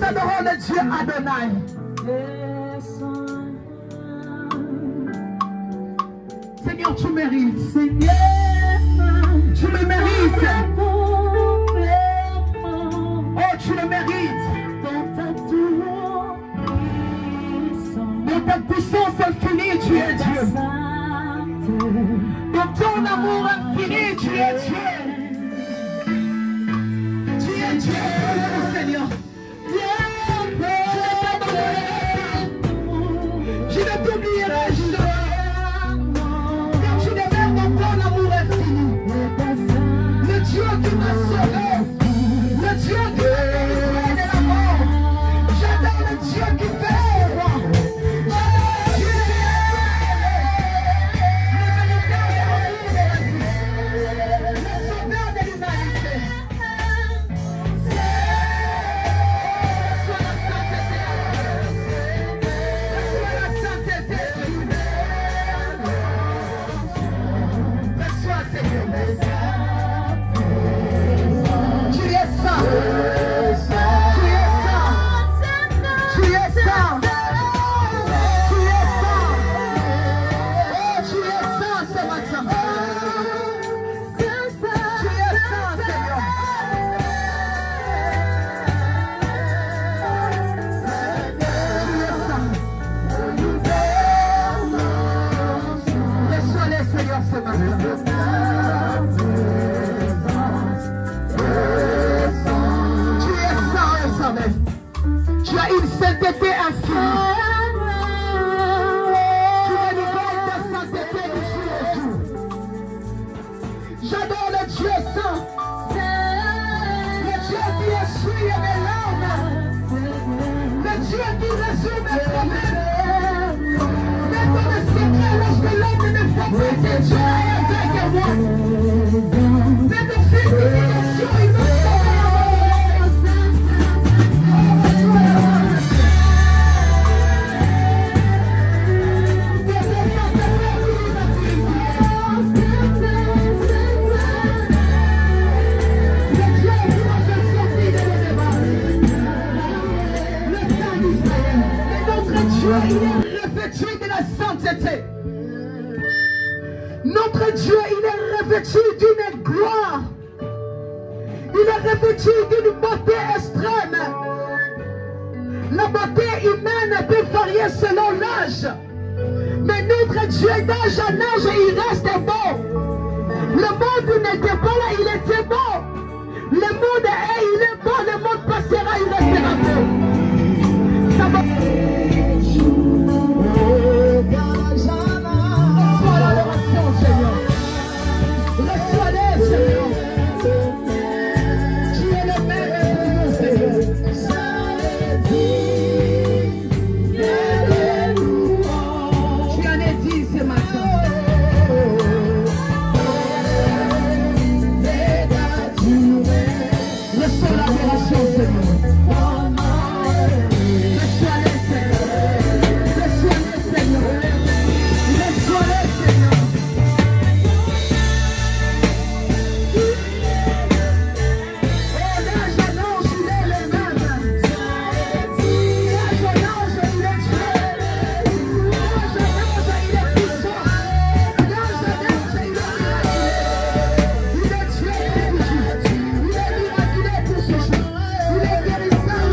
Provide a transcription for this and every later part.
Adorons le Dieu Adonai. Seigneur, tu mérites. Seigneur, tu me mérites. Oh, tu le mérites. Dans ta puissance infinie, tu es Dieu. Dans ton amour infini, tu es Dieu. Tu es Dieu, Seigneur. Je ne t'oublierai jamais. Car tu demeures dans ton amour infini. Le Dieu qui m'a sauvé. Le Dieu qui m'a délivré de la mort. J'adore le Dieu qui fait roi. Tu as une sainteté infinie. Tu renouveles ta sainteté de jour en jour. J'adore le Dieu saint. Le Dieu qui essuie mes larmes. Le Dieu qui résout mes problèmes. Même dans le secret, lorsque l'homme ne fait pas, c'est Dieu est avec moi. Même de félicitations, il me sauve. Il est revêtu de la sainteté. Notre Dieu, il est revêtu d'une gloire. Il est revêtu d'une beauté extrême. La beauté humaine peut varier selon l'âge. Mais notre Dieu, d'âge en âge, il reste beau. Le monde n'était pas là, il était beau. Le monde est, il est beau. Le monde passera, il restera beau. Ça va. Reçois l'adoration, Seigneur. Reçois-les, Seigneur. Tu es le même Seigneur. Tu en es dit ce matin. Reçois l'adoration, Seigneur. Il est guérissant.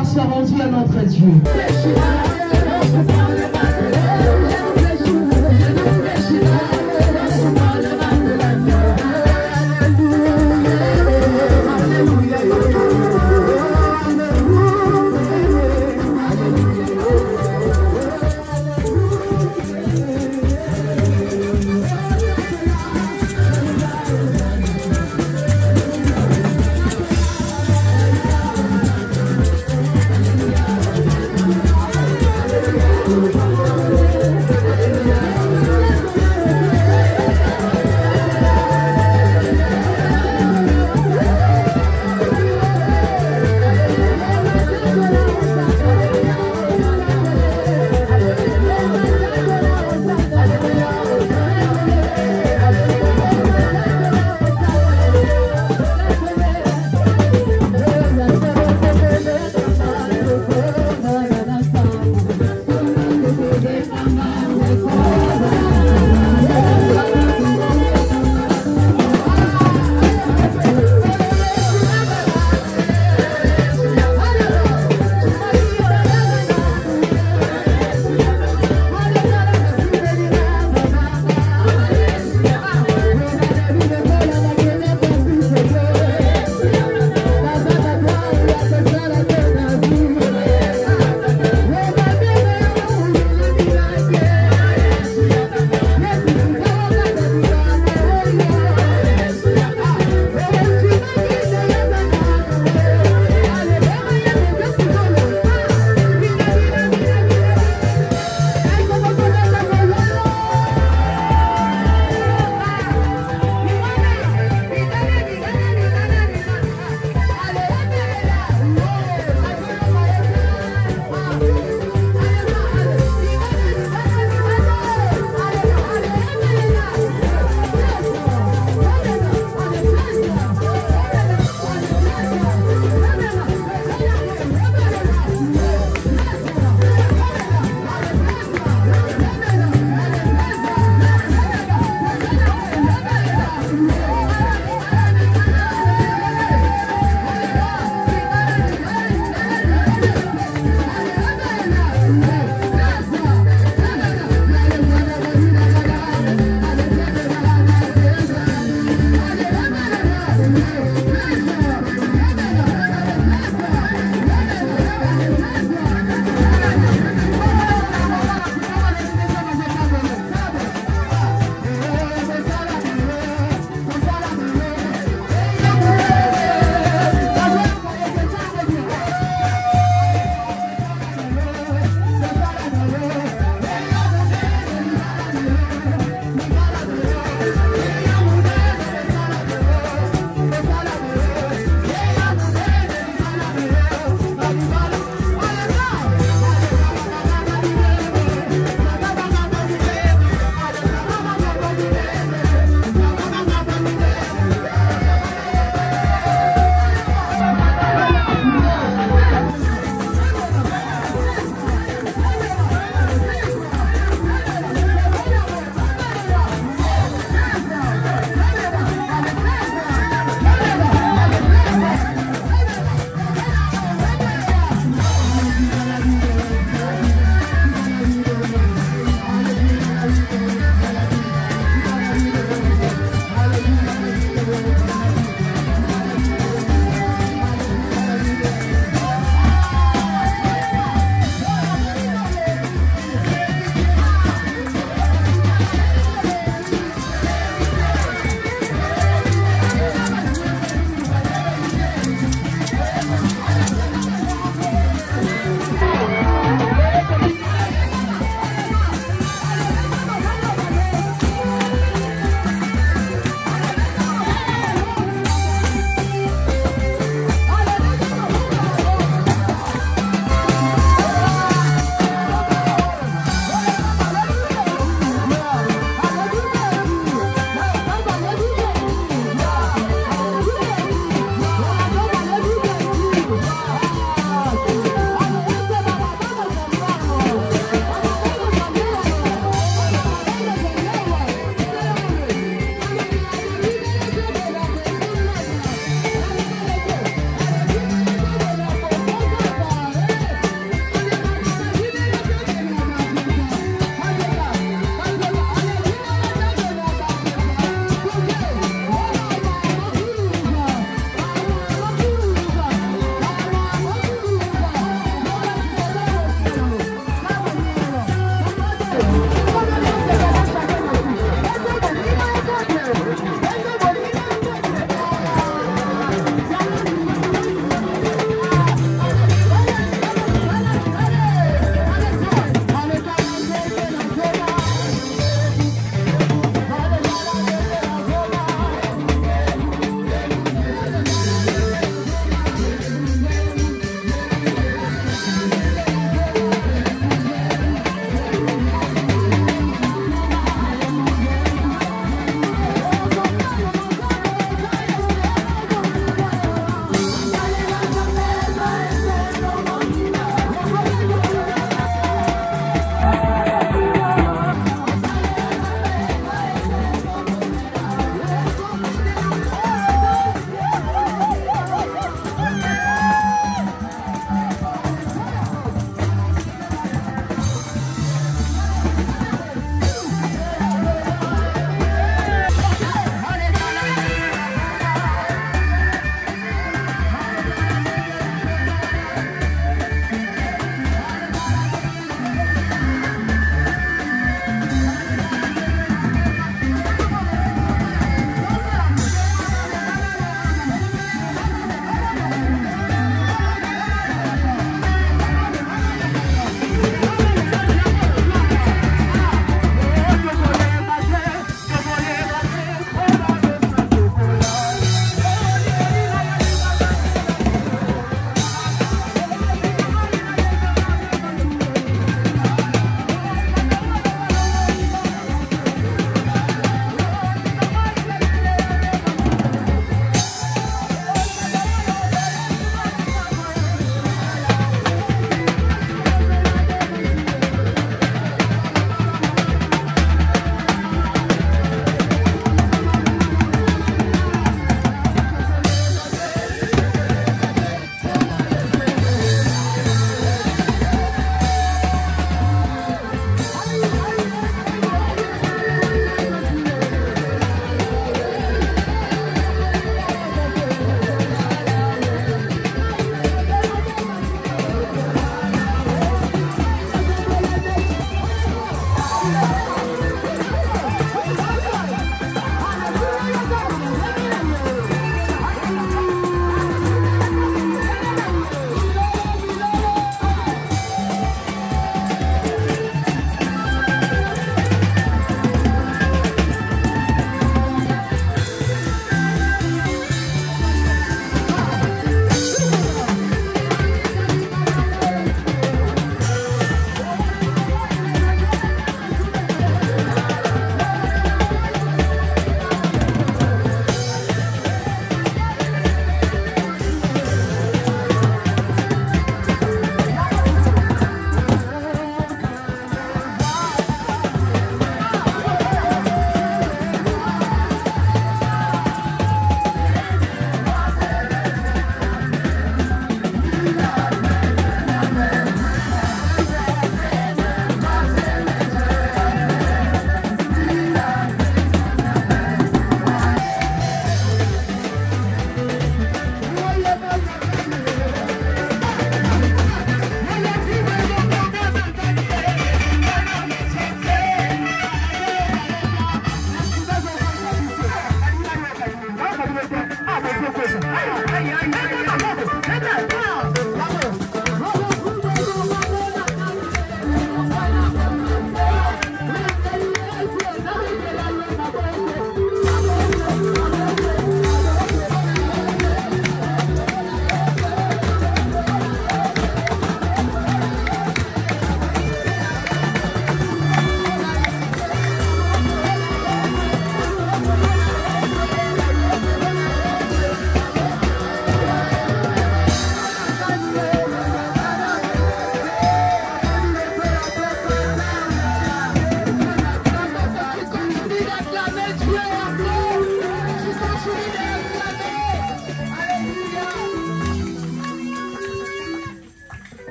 gloire soit rendue à notre Dieu.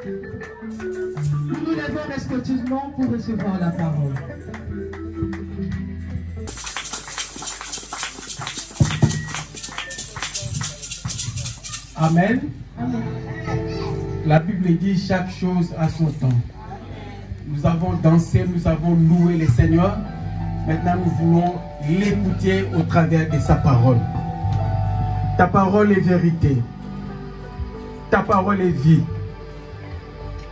Nous nous levons respectueusement pour recevoir la parole. Amen. Amen. La Bible dit chaque chose à son temps. Nous avons dansé, nous avons loué le Seigneur. Maintenant, nous voulons l'écouter au travers de sa parole. Ta parole est vérité. Ta parole est vie.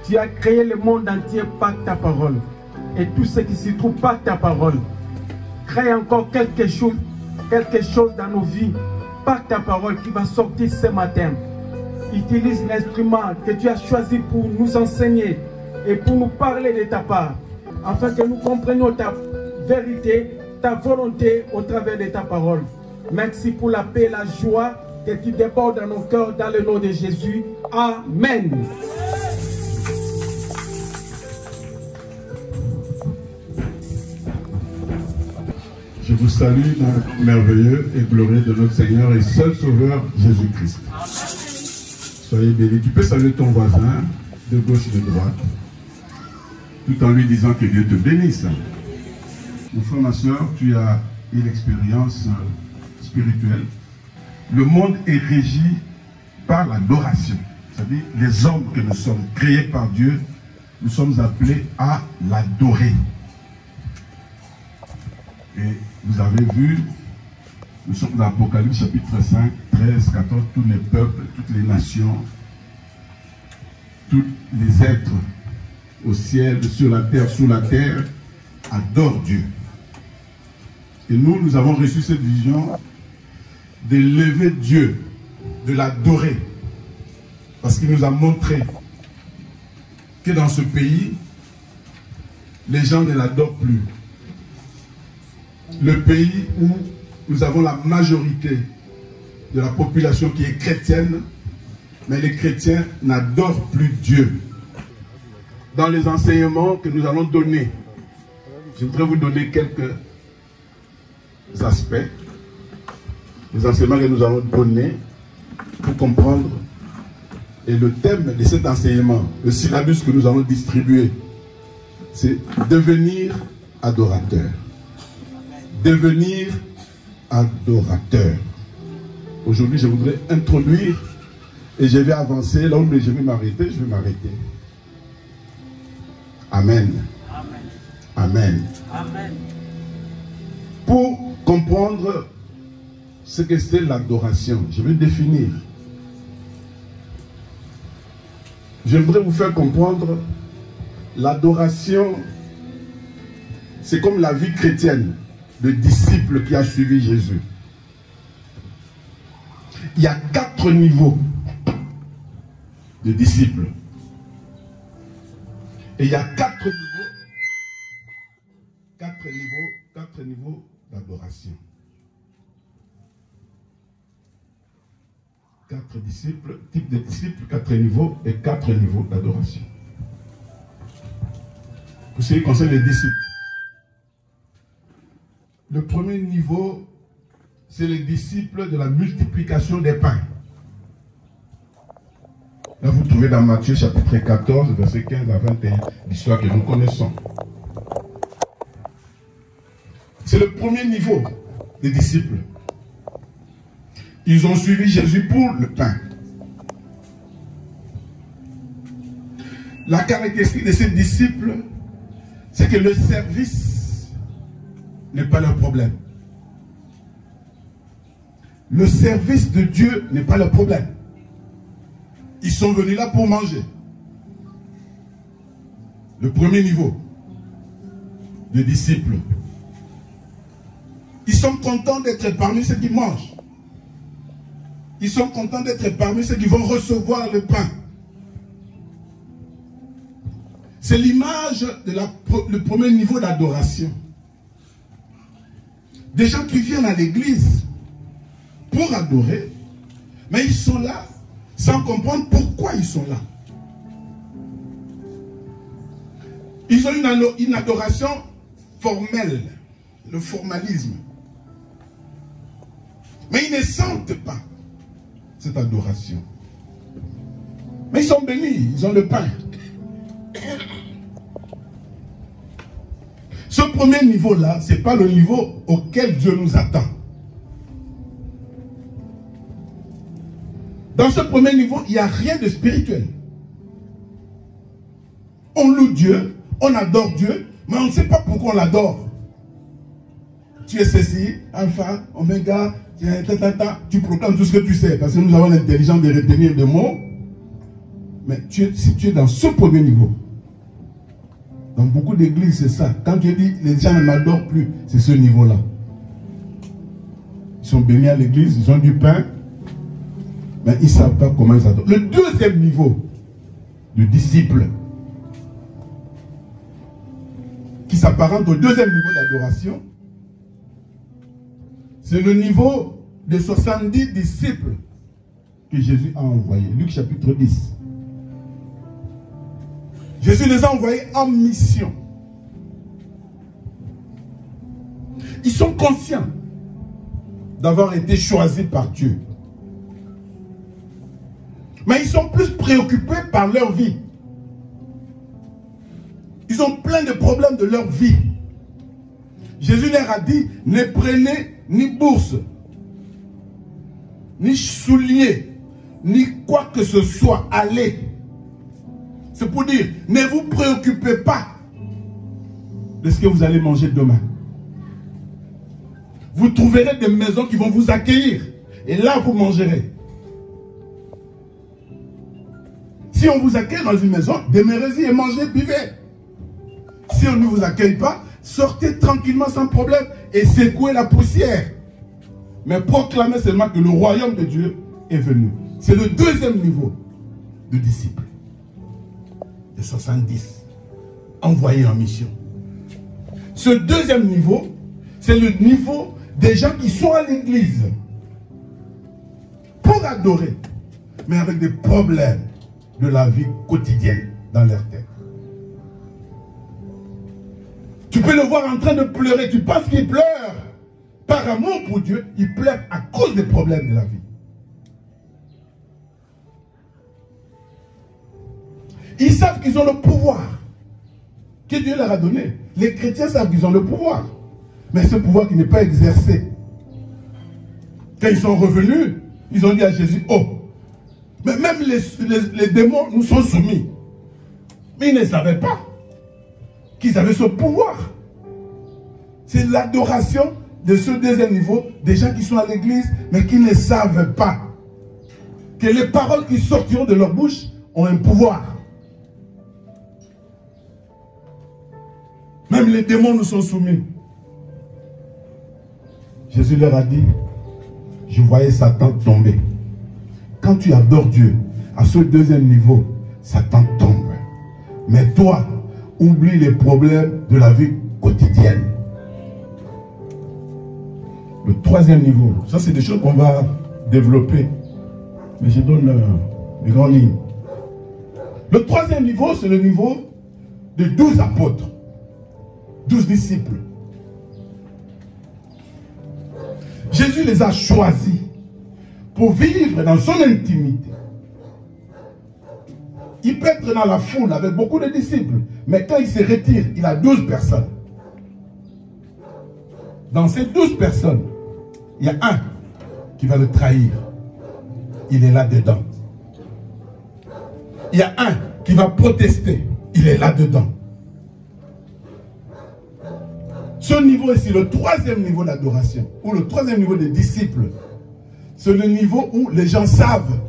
Tu as créé le monde entier par ta parole. Et tout ce qui s'y trouve par ta parole. Crée encore quelque chose dans nos vies par ta parole qui va sortir ce matin. Utilise l'instrument que tu as choisi pour nous enseigner et pour nous parler de ta part, afin que nous comprenions ta vérité, ta volonté au travers de ta parole. Merci pour la paix et la joie que tu débordes dans nos cœurs dans le nom de Jésus. Amen. Je vous salue dans le nom merveilleux et glorieux de notre Seigneur et seul Sauveur Jésus-Christ. Soyez bénis. Tu peux saluer ton voisin de gauche et de droite, tout en lui disant que Dieu te bénisse. Mon frère, ma soeur, tu as une expérience spirituelle. Le monde est régi par l'adoration. C'est-à-dire les hommes que nous sommes créés par Dieu, nous sommes appelés à l'adorer. Et vous avez vu, nous sommes dans l'Apocalypse chapitre 5, 13, 14, tous les peuples, toutes les nations, tous les êtres au ciel, sur la terre, sous la terre, adorent Dieu. Et nous avons reçu cette vision d'élever Dieu, de l'adorer. Parce qu'il nous a montré que dans ce pays, les gens ne l'adorent plus. Le pays où nous avons la majorité de la population qui est chrétienne, mais les chrétiens n'adorent plus Dieu. Dans les enseignements que nous allons donner, je voudrais vous donner quelques aspects, les enseignements que nous allons donner pour comprendre. Et le thème de cet enseignement, le syllabus que nous allons distribuer, c'est devenir adorateur. Devenir adorateur. Aujourd'hui, je voudrais introduire et je vais avancer. Là où je vais m'arrêter, je vais m'arrêter. Amen. Amen. Amen. Amen. Pour comprendre ce que c'est l'adoration, je vais définir. Je voudrais vous faire comprendre l'adoration, c'est comme la vie chrétienne. Le disciple qui a suivi Jésus. Il y a 4 niveaux de disciples. Et il y a 4 niveaux d'adoration. 4 disciples, types de disciples, 4 niveaux et 4 niveaux d'adoration. Pour ce qui concerne les disciples, le premier niveau, c'est les disciples de la multiplication des pains. Là, vous trouvez dans Matthieu chapitre 14, verset 15 à 21, l'histoire que nous connaissons. C'est le premier niveau des disciples. Ils ont suivi Jésus pour le pain. La caractéristique de ces disciples, c'est que le service n'est pas leur problème. Le service de Dieu n'est pas leur problème. Ils sont venus là pour manger. Le premier niveau de disciples. Ils sont contents d'être parmi ceux qui mangent. Ils sont contents d'être parmi ceux qui vont recevoir le pain. C'est l'image de le premier niveau d'adoration. Des gens qui viennent à l'église pour adorer, mais ils sont là sans comprendre pourquoi ils sont là. Ils ont une adoration formelle, le formalisme. Mais ils ne sentent pas cette adoration. Mais ils sont bénis, ils ont le pain. premier niveau-là, ce n'est pas le niveau auquel Dieu nous attend. Dans ce premier niveau, il n'y a rien de spirituel. On loue Dieu, on adore Dieu, mais on ne sait pas pourquoi on l'adore. Tu es ceci, alpha, oméga, tu proclames tout ce que tu sais, parce que nous avons l'intelligence de retenir des mots. Mais si tu es dans ce premier niveau, dans beaucoup d'églises, c'est ça. Quand tu dis, les gens ne m'adorent plus, c'est ce niveau-là. Ils sont bénis à l'église, ils ont du pain, mais ils ne savent pas comment ils adorent. Le deuxième niveau de disciple, qui s'apparente au deuxième niveau d'adoration, c'est le niveau des 70 disciples que Jésus a envoyés. Luc chapitre 10. Jésus les a envoyés en mission. Ils sont conscients d'avoir été choisis par Dieu. Mais ils sont plus préoccupés par leur vie. Ils ont plein de problèmes de leur vie. Jésus leur a dit, ne prenez ni bourse, ni souliers, ni quoi que ce soit, allez. C'est pour dire, ne vous préoccupez pas de ce que vous allez manger demain. Vous trouverez des maisons qui vont vous accueillir. Et là, vous mangerez. Si on vous accueille dans une maison, demeurez-y et mangez, buvez. Si on ne vous accueille pas, sortez tranquillement sans problème et secouez la poussière. Mais proclamez seulement que le royaume de Dieu est venu. C'est le deuxième niveau de disciples. De 70 envoyés en mission. Ce deuxième niveau, c'est le niveau des gens qui sont à l'église pour adorer, mais avec des problèmes de la vie quotidienne dans leur tête. Tu peux le voir en train de pleurer. Tu penses qu'il pleure par amour pour Dieu. Il pleure à cause des problèmes de la vie. Ils savent qu'ils ont le pouvoir que Dieu leur a donné. Les chrétiens savent qu'ils ont le pouvoir. Mais ce pouvoir qui n'est pas exercé. Quand ils sont revenus, ils ont dit à Jésus, oh, mais même les démons nous sont soumis. Mais ils ne savaient pas qu'ils avaient ce pouvoir. C'est l'adoration de ce deuxième niveau, des gens qui sont à l'église, mais qui ne savent pas que les paroles qui sortiront de leur bouche ont un pouvoir. Même les démons nous sont soumis. Jésus leur a dit, je voyais Satan tomber. Quand tu adores Dieu, à ce deuxième niveau, Satan tombe. Mais toi, oublie les problèmes de la vie quotidienne. Le troisième niveau, ça c'est des choses qu'on va développer. Mais je donne les grandes lignes. Le troisième niveau, c'est le niveau de 12 apôtres. 12 disciples. Jésus les a choisis pour vivre dans son intimité. Il peut être dans la foule avec beaucoup de disciples, mais quand il se retire, il a 12 personnes. Dans ces 12 personnes, il y a un qui va le trahir. Il est là-dedans. Il y a un qui va protester. Il est là-dedans. Ce niveau est le troisième niveau d'adoration, ou le troisième niveau des disciples. C'est le niveau où les gens savent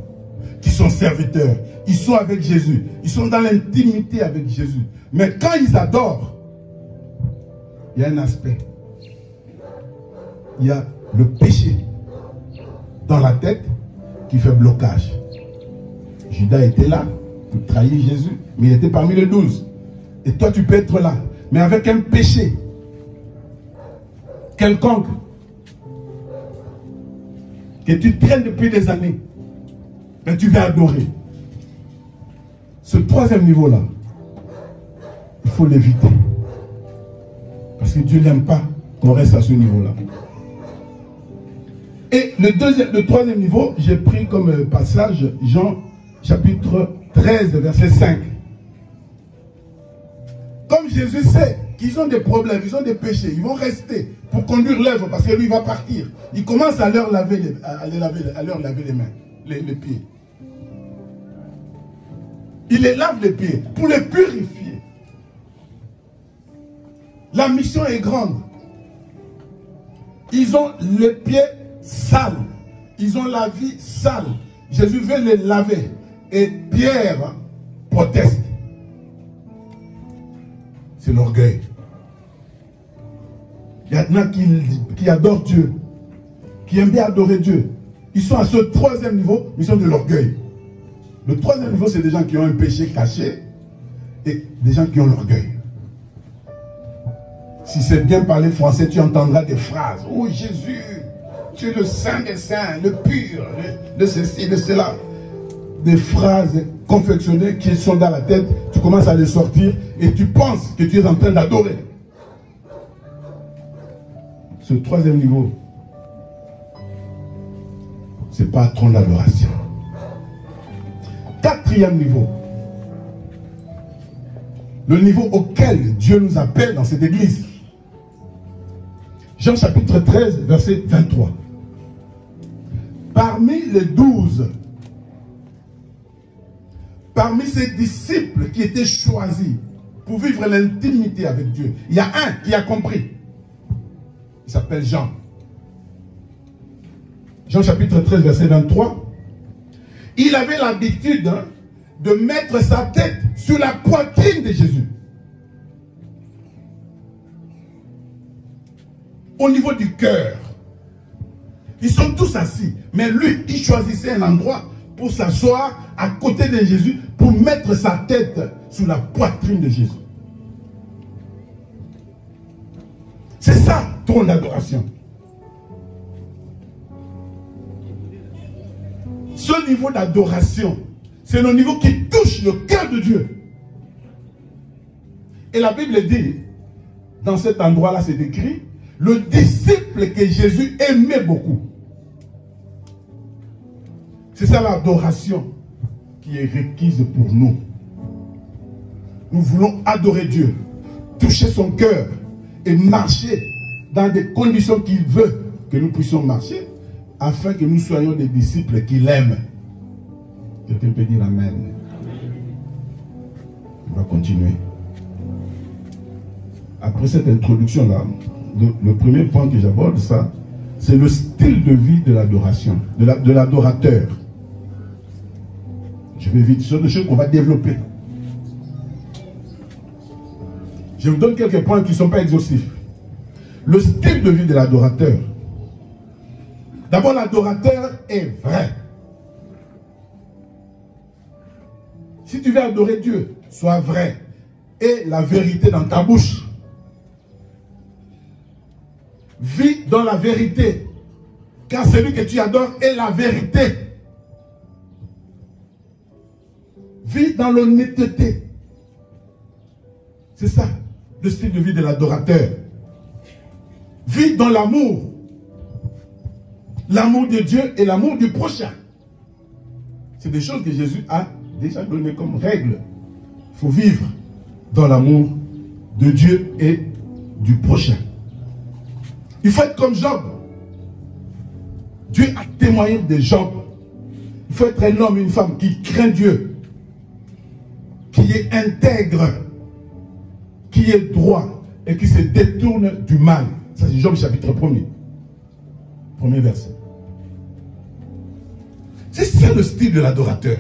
qu'ils sont serviteurs. Ils sont avec Jésus. Ils sont dans l'intimité avec Jésus. Mais quand ils adorent, il y a un aspect. Il y a le péché dans la tête qui fait blocage. Judas était là pour trahir Jésus, mais il était parmi les 12. Et toi, tu peux être là, mais avec un péché quelconque que tu traînes depuis des années, mais tu vas adorer. Ce troisième niveau-là, il faut l'éviter. Parce que Dieu n'aime pas qu'on reste à ce niveau-là. Et le troisième niveau, j'ai pris comme passage Jean chapitre 13, verset 5. Comme Jésus sait qu'ils ont des problèmes, ils ont des péchés, ils vont rester pour conduire l'œuvre parce que lui va partir. Il commence à leur laver les mains, les pieds. Il les lave les pieds pour les purifier. La mission est grande. Ils ont les pieds sales. Ils ont la vie sale. Jésus veut les laver. Et Pierre proteste. C'est l'orgueil. Il y en a qui adorent Dieu, qui aiment bien adorer Dieu. Ils sont à ce troisième niveau, mais ils sont de l'orgueil. Le troisième niveau, c'est des gens qui ont un péché caché et des gens qui ont l'orgueil. Si c'est bien parler français, tu entendras des phrases. Oh Jésus, tu es le saint des saints, le pur, de ceci, de cela. Des phrases confectionnées qui sont dans la tête, tu commences à les sortir et tu penses que tu es en train d'adorer. Ce troisième niveau, ce n'est pas un trône d'adoration. Quatrième niveau, le niveau auquel Dieu nous appelle dans cette église. Jean chapitre 13, verset 23. Parmi les 12, parmi ces disciples qui étaient choisis pour vivre l'intimité avec Dieu, il y a un qui a compris. Il s'appelle Jean. Jean chapitre 13, verset 23. Il avait l'habitude de mettre sa tête sur la poitrine de Jésus. Au niveau du cœur. Ils sont tous assis. Mais lui, il choisissait un endroit pour s'asseoir à côté de Jésus, pour mettre sa tête sur la poitrine de Jésus. C'est ça, ton adoration. Ce niveau d'adoration, c'est le niveau qui touche le cœur de Dieu. Et la Bible dit, dans cet endroit-là, c'est écrit, le disciple que Jésus aimait beaucoup. C'est ça l'adoration qui est requise pour nous. Nous voulons adorer Dieu, toucher son cœur et marcher dans des conditions qu'il veut que nous puissions marcher, afin que nous soyons des disciples qu'il aime. Quelqu'un peut dire Amen. On va continuer. Après cette introduction-là, le premier point que j'aborde, ça, c'est le style de vie de l'adoration, de l'adorateur. Je vais vite, ce sont des choses qu'on va développer. Je vous donne quelques points qui ne sont pas exhaustifs. Le style de vie de l'adorateur. D'abord, l'adorateur est vrai. Si tu veux adorer Dieu, sois vrai. Et la vérité dans ta bouche. Vis dans la vérité. Car celui que tu adores est la vérité. Vis dans l'honnêteté. C'est ça, le style de vie de l'adorateur. Vis dans l'amour. L'amour de Dieu et l'amour du prochain. C'est des choses que Jésus a déjà données comme règle. Il faut vivre dans l'amour de Dieu et du prochain. Il faut être comme Job. Dieu a témoigné de Job. Il faut être un homme, une femme qui craint Dieu, qui est intègre, qui est droit et qui se détourne du mal. Ça c'est Job chapitre 1er. Premier verset. C'est ça le style de l'adorateur.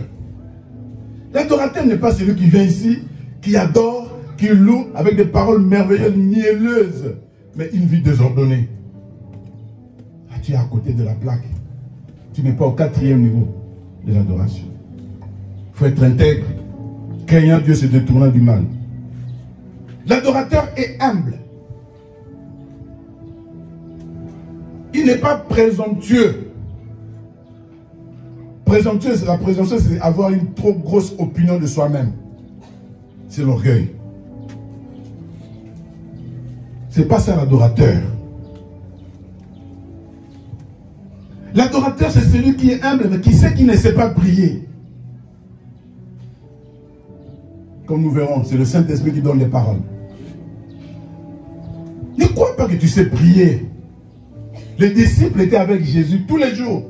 L'adorateur n'est pas celui qui vient ici, qui adore, qui loue avec des paroles merveilleuses, mielleuses, mais une vie désordonnée. Ah, tu es à côté de la plaque. Tu n'es pas au 4e niveau de l'adoration. Il faut être intègre, craignant Dieu, se détournant du mal. L'adorateur est humble. Il n'est pas présomptueux. Présomptueux, la présomption, c'est avoir une trop grosse opinion de soi-même. C'est l'orgueil. C'est pas ça l'adorateur. L'adorateur, c'est celui qui est humble, mais qui sait qu'il ne sait pas prier. Comme nous verrons, c'est le Saint-Esprit qui donne les paroles. pas que tu sais prier. Les disciples étaient avec Jésus tous les jours.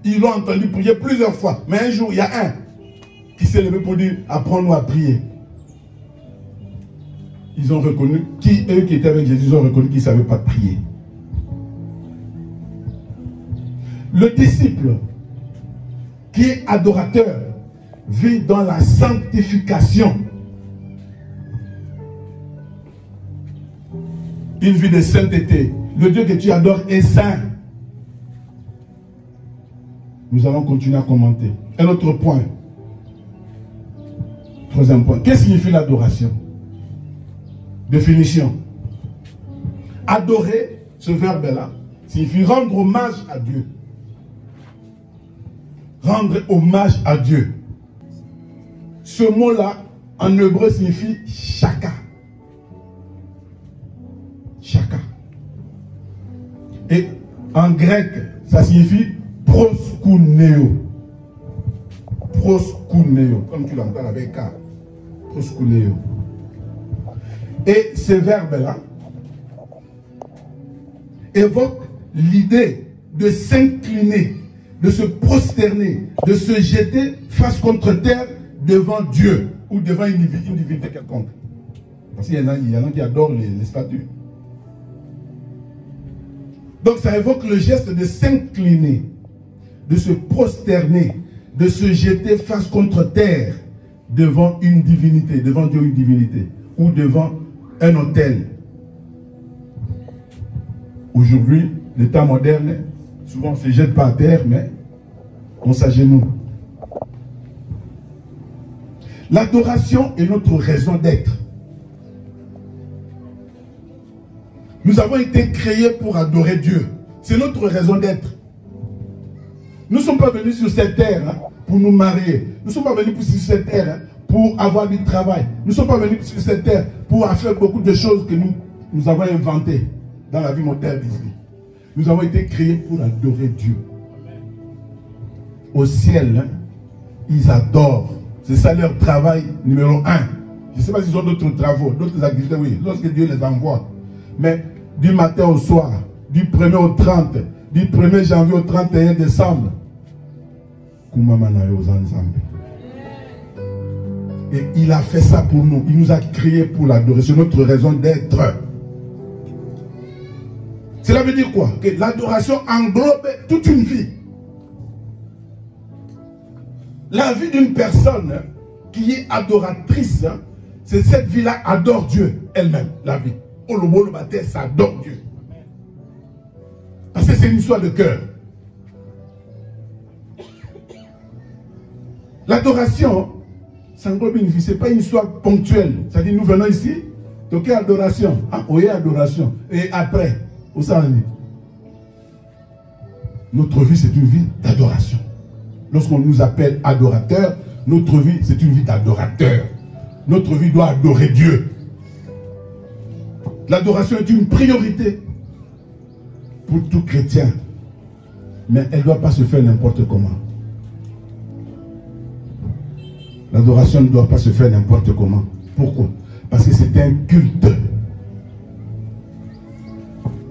Ils l'ont entendu prier plusieurs fois. Mais un jour, il y a un qui s'est levé pour dire, apprends-nous à prier. Ils ont reconnu, eux qui étaient avec Jésus, ils ont reconnu qu'ils ne savaient pas prier. Le disciple qui est adorateur vit dans la sanctification. Une vie de sainteté. Le Dieu que tu adores est saint. Nous allons continuer à commenter. Un autre point. Troisième point. Qu'est-ce que signifie l'adoration? Définition. Adorer, ce verbe-là, signifie rendre hommage à Dieu. Rendre hommage à Dieu. Ce mot-là, en hébreu, signifie shaka. Shaka. Et en grec, ça signifie proskuneo. Proskuneo, comme tu l'entends avec K. Proskuneo. Et ce verbe-là évoque l'idée de s'incliner, de se prosterner, de se jeter face contre terre devant Dieu ou devant une divinité quelconque. Parce qu'il y en a qui adorent les statues. Donc ça évoque le geste de s'incliner, de se prosterner, de se jeter face contre terre devant une divinité, devant Dieu ou une divinité, ou devant un autel. Aujourd'hui, l'état moderne, souvent on ne se jette pas à terre, mais on s'agenouille. L'adoration est notre raison d'être. Nous avons été créés pour adorer Dieu. C'est notre raison d'être. Nous ne sommes pas venus sur cette terre pour nous marier. Nous ne sommes pas venus sur cette terre pour avoir du travail. Nous ne sommes pas venus sur cette terre pour faire beaucoup de choses que nous avons inventées dans la vie moderne ici. Nous avons été créés pour adorer Dieu. Au ciel, ils adorent. C'est ça leur travail numéro 1. Je ne sais pas s'ils ont d'autres travaux, d'autres activités, oui, lorsque Dieu les envoie. Mais du matin au soir, du 1er au 30, du 1er janvier au 31 décembre, et il a fait ça pour nous. Il nous a créés pour l'adorer. C'est notre raison d'être. Cela veut dire quoi? Que l'adoration englobe toute une vie. La vie d'une personne qui est adoratrice, c'est cette vie-là adore Dieu elle-même, la vie. Ça adore Dieu. Parce que c'est une histoire de cœur. L'adoration, ça englobe une vie, ce n'est pas une histoire ponctuelle. C'est-à-dire, nous venons ici, toquer adoration, oui, adoration, et après, où ça en est? Notre vie, c'est une vie d'adoration. Lorsqu'on nous appelle adorateur, notre vie, c'est une vie d'adorateur. Notre vie doit adorer Dieu. L'adoration est une priorité pour tout chrétien. Mais elle ne doit pas se faire n'importe comment. L'adoration ne doit pas se faire n'importe comment. Pourquoi? Parce que c'est un culte.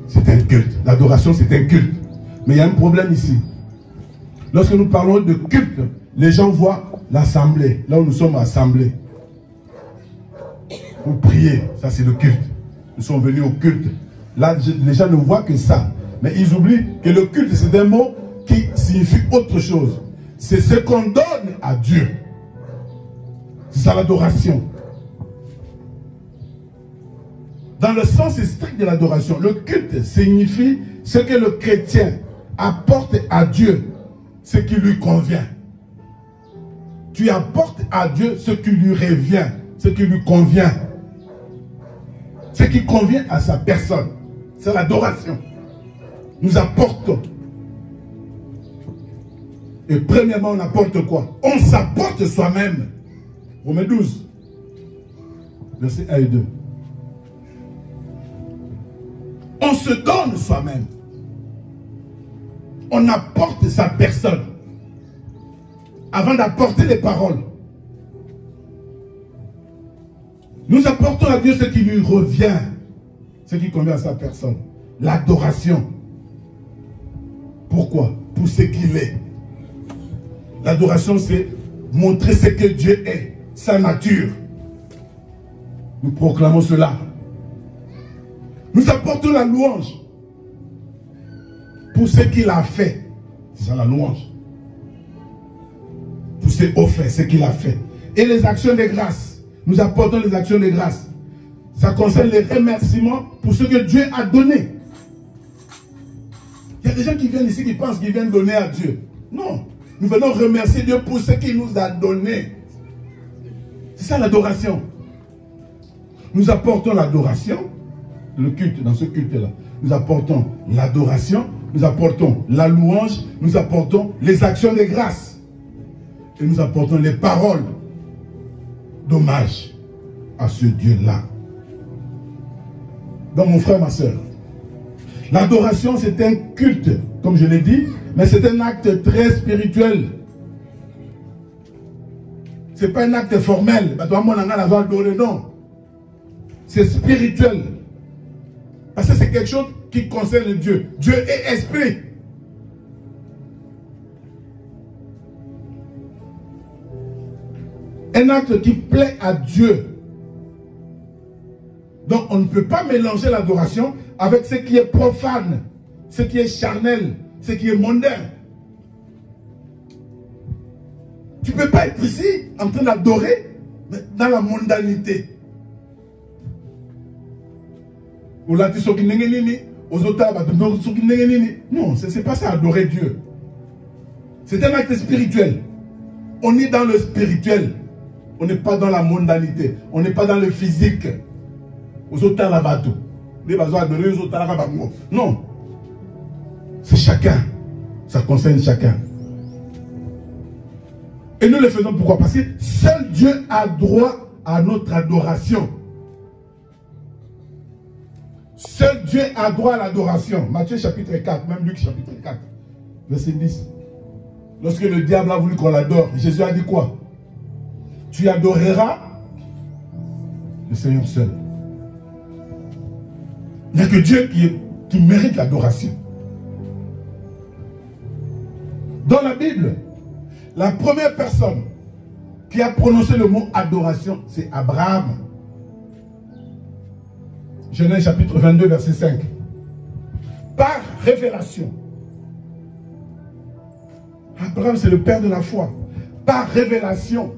C'est un culte. L'adoration, c'est un culte. Mais il y a un problème ici. Lorsque nous parlons de culte, les gens voient l'assemblée. Là où nous sommes assemblés. Pour prier, ça c'est le culte. Nous sommes venus au culte. Là, les gens ne voient que ça. Mais ils oublient que le culte, c'est un mot qui signifie autre chose. C'est ce qu'on donne à Dieu. C'est ça l'adoration. Dans le sens strict de l'adoration, le culte signifie ce que le chrétien apporte à Dieu, ce qui lui convient. Tu apportes à Dieu ce qui lui revient, ce qui lui convient. Ce qui convient à sa personne. C'est l'adoration. Nous apportons. Et premièrement, on apporte quoi? On s'apporte soi-même. Romains 12, versets 1 et 2. On se donne soi-même. On apporte sa personne. Avant d'apporter les paroles. Nous apportons à Dieu ce qui lui revient. ce qui convient à sa personne. L'adoration. Pourquoi? Pour ce qu'il est. L'adoration, c'est montrer ce que Dieu est, sa nature. Nous proclamons cela. Nous apportons la louange pour ce qu'il a fait. C'est ça la louange. Pour ses hauts faits, ce qu'il a fait. Et les actions de grâce. Nous apportons les actions de grâce. Ça concerne les remerciements pour ce que Dieu a donné. Il y a des gens qui viennent ici qui pensent qu'ils viennent donner à Dieu. Non. Nous venons remercier Dieu pour ce qu'il nous a donné. C'est ça l'adoration. Nous apportons l'adoration, le culte, dans ce culte-là. Nous apportons l'adoration, nous apportons la louange, nous apportons les actions de grâce. Et nous apportons les paroles d'hommage à ce Dieu-là. Donc mon frère, ma soeur, l'adoration c'est un culte, comme je l'ai dit, mais c'est un acte très spirituel. Ce n'est pas un acte formel. Non. C'est spirituel. Parce que c'est quelque chose qui concerne Dieu. Dieu est esprit. Un acte qui plaît à Dieu. Donc on ne peut pas mélanger l'adoration avec ce qui est profane, ce qui est charnel, ce qui est mondain. Tu ne peux pas être ici en train d'adorer dans la mondanité. Non, ce n'est pas ça adorer Dieu. C'est un acte spirituel. On est dans le spirituel. On n'est pas dans la mondanité. On n'est pas dans le physique. Non. C'est chacun. Ça concerne chacun. Et nous le faisons pourquoi? Parce que seul Dieu a droit à notre adoration. Seul Dieu a droit à l'adoration. Matthieu chapitre 4, même Luc chapitre 4, verset 10. Lorsque le diable a voulu qu'on l'adore, Jésus a dit quoi? Tu adoreras le Seigneur seul. Il n'y a que Dieu qui mérite l'adoration. Dans la Bible, la première personne qui a prononcé le mot adoration, c'est Abraham. Genèse chapitre 22, verset 5. Par révélation. Abraham, c'est le père de la foi. Par révélation.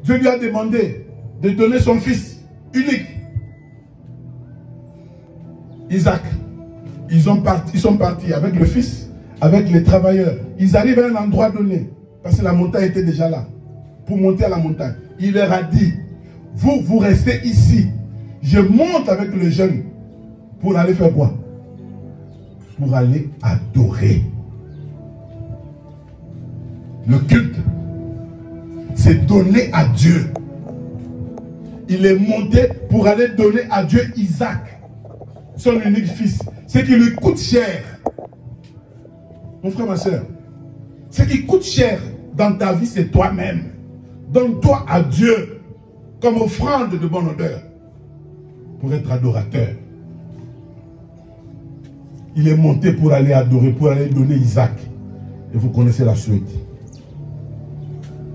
Dieu lui a demandé de donner son fils unique. Isaac. Ils sont partis avec le fils, avec les travailleurs. Ils arrivent à un endroit donné. Parce que la montagne était déjà là. Pour monter à la montagne. Il leur a dit, vous restez ici. Je monte avec le jeune pour aller faire quoi? Pour aller adorer. Le culte, c'est donner à Dieu. Il est monté pour aller donner à Dieu Isaac, son unique fils. Ce qui lui coûte cher. Mon frère, ma soeur, ce qui coûte cher dans ta vie, c'est toi-même. Donne-toi à Dieu comme offrande de bonne odeur. Pour être adorateur. Il est monté pour aller adorer, pour aller donner Isaac. Et vous connaissez la suite.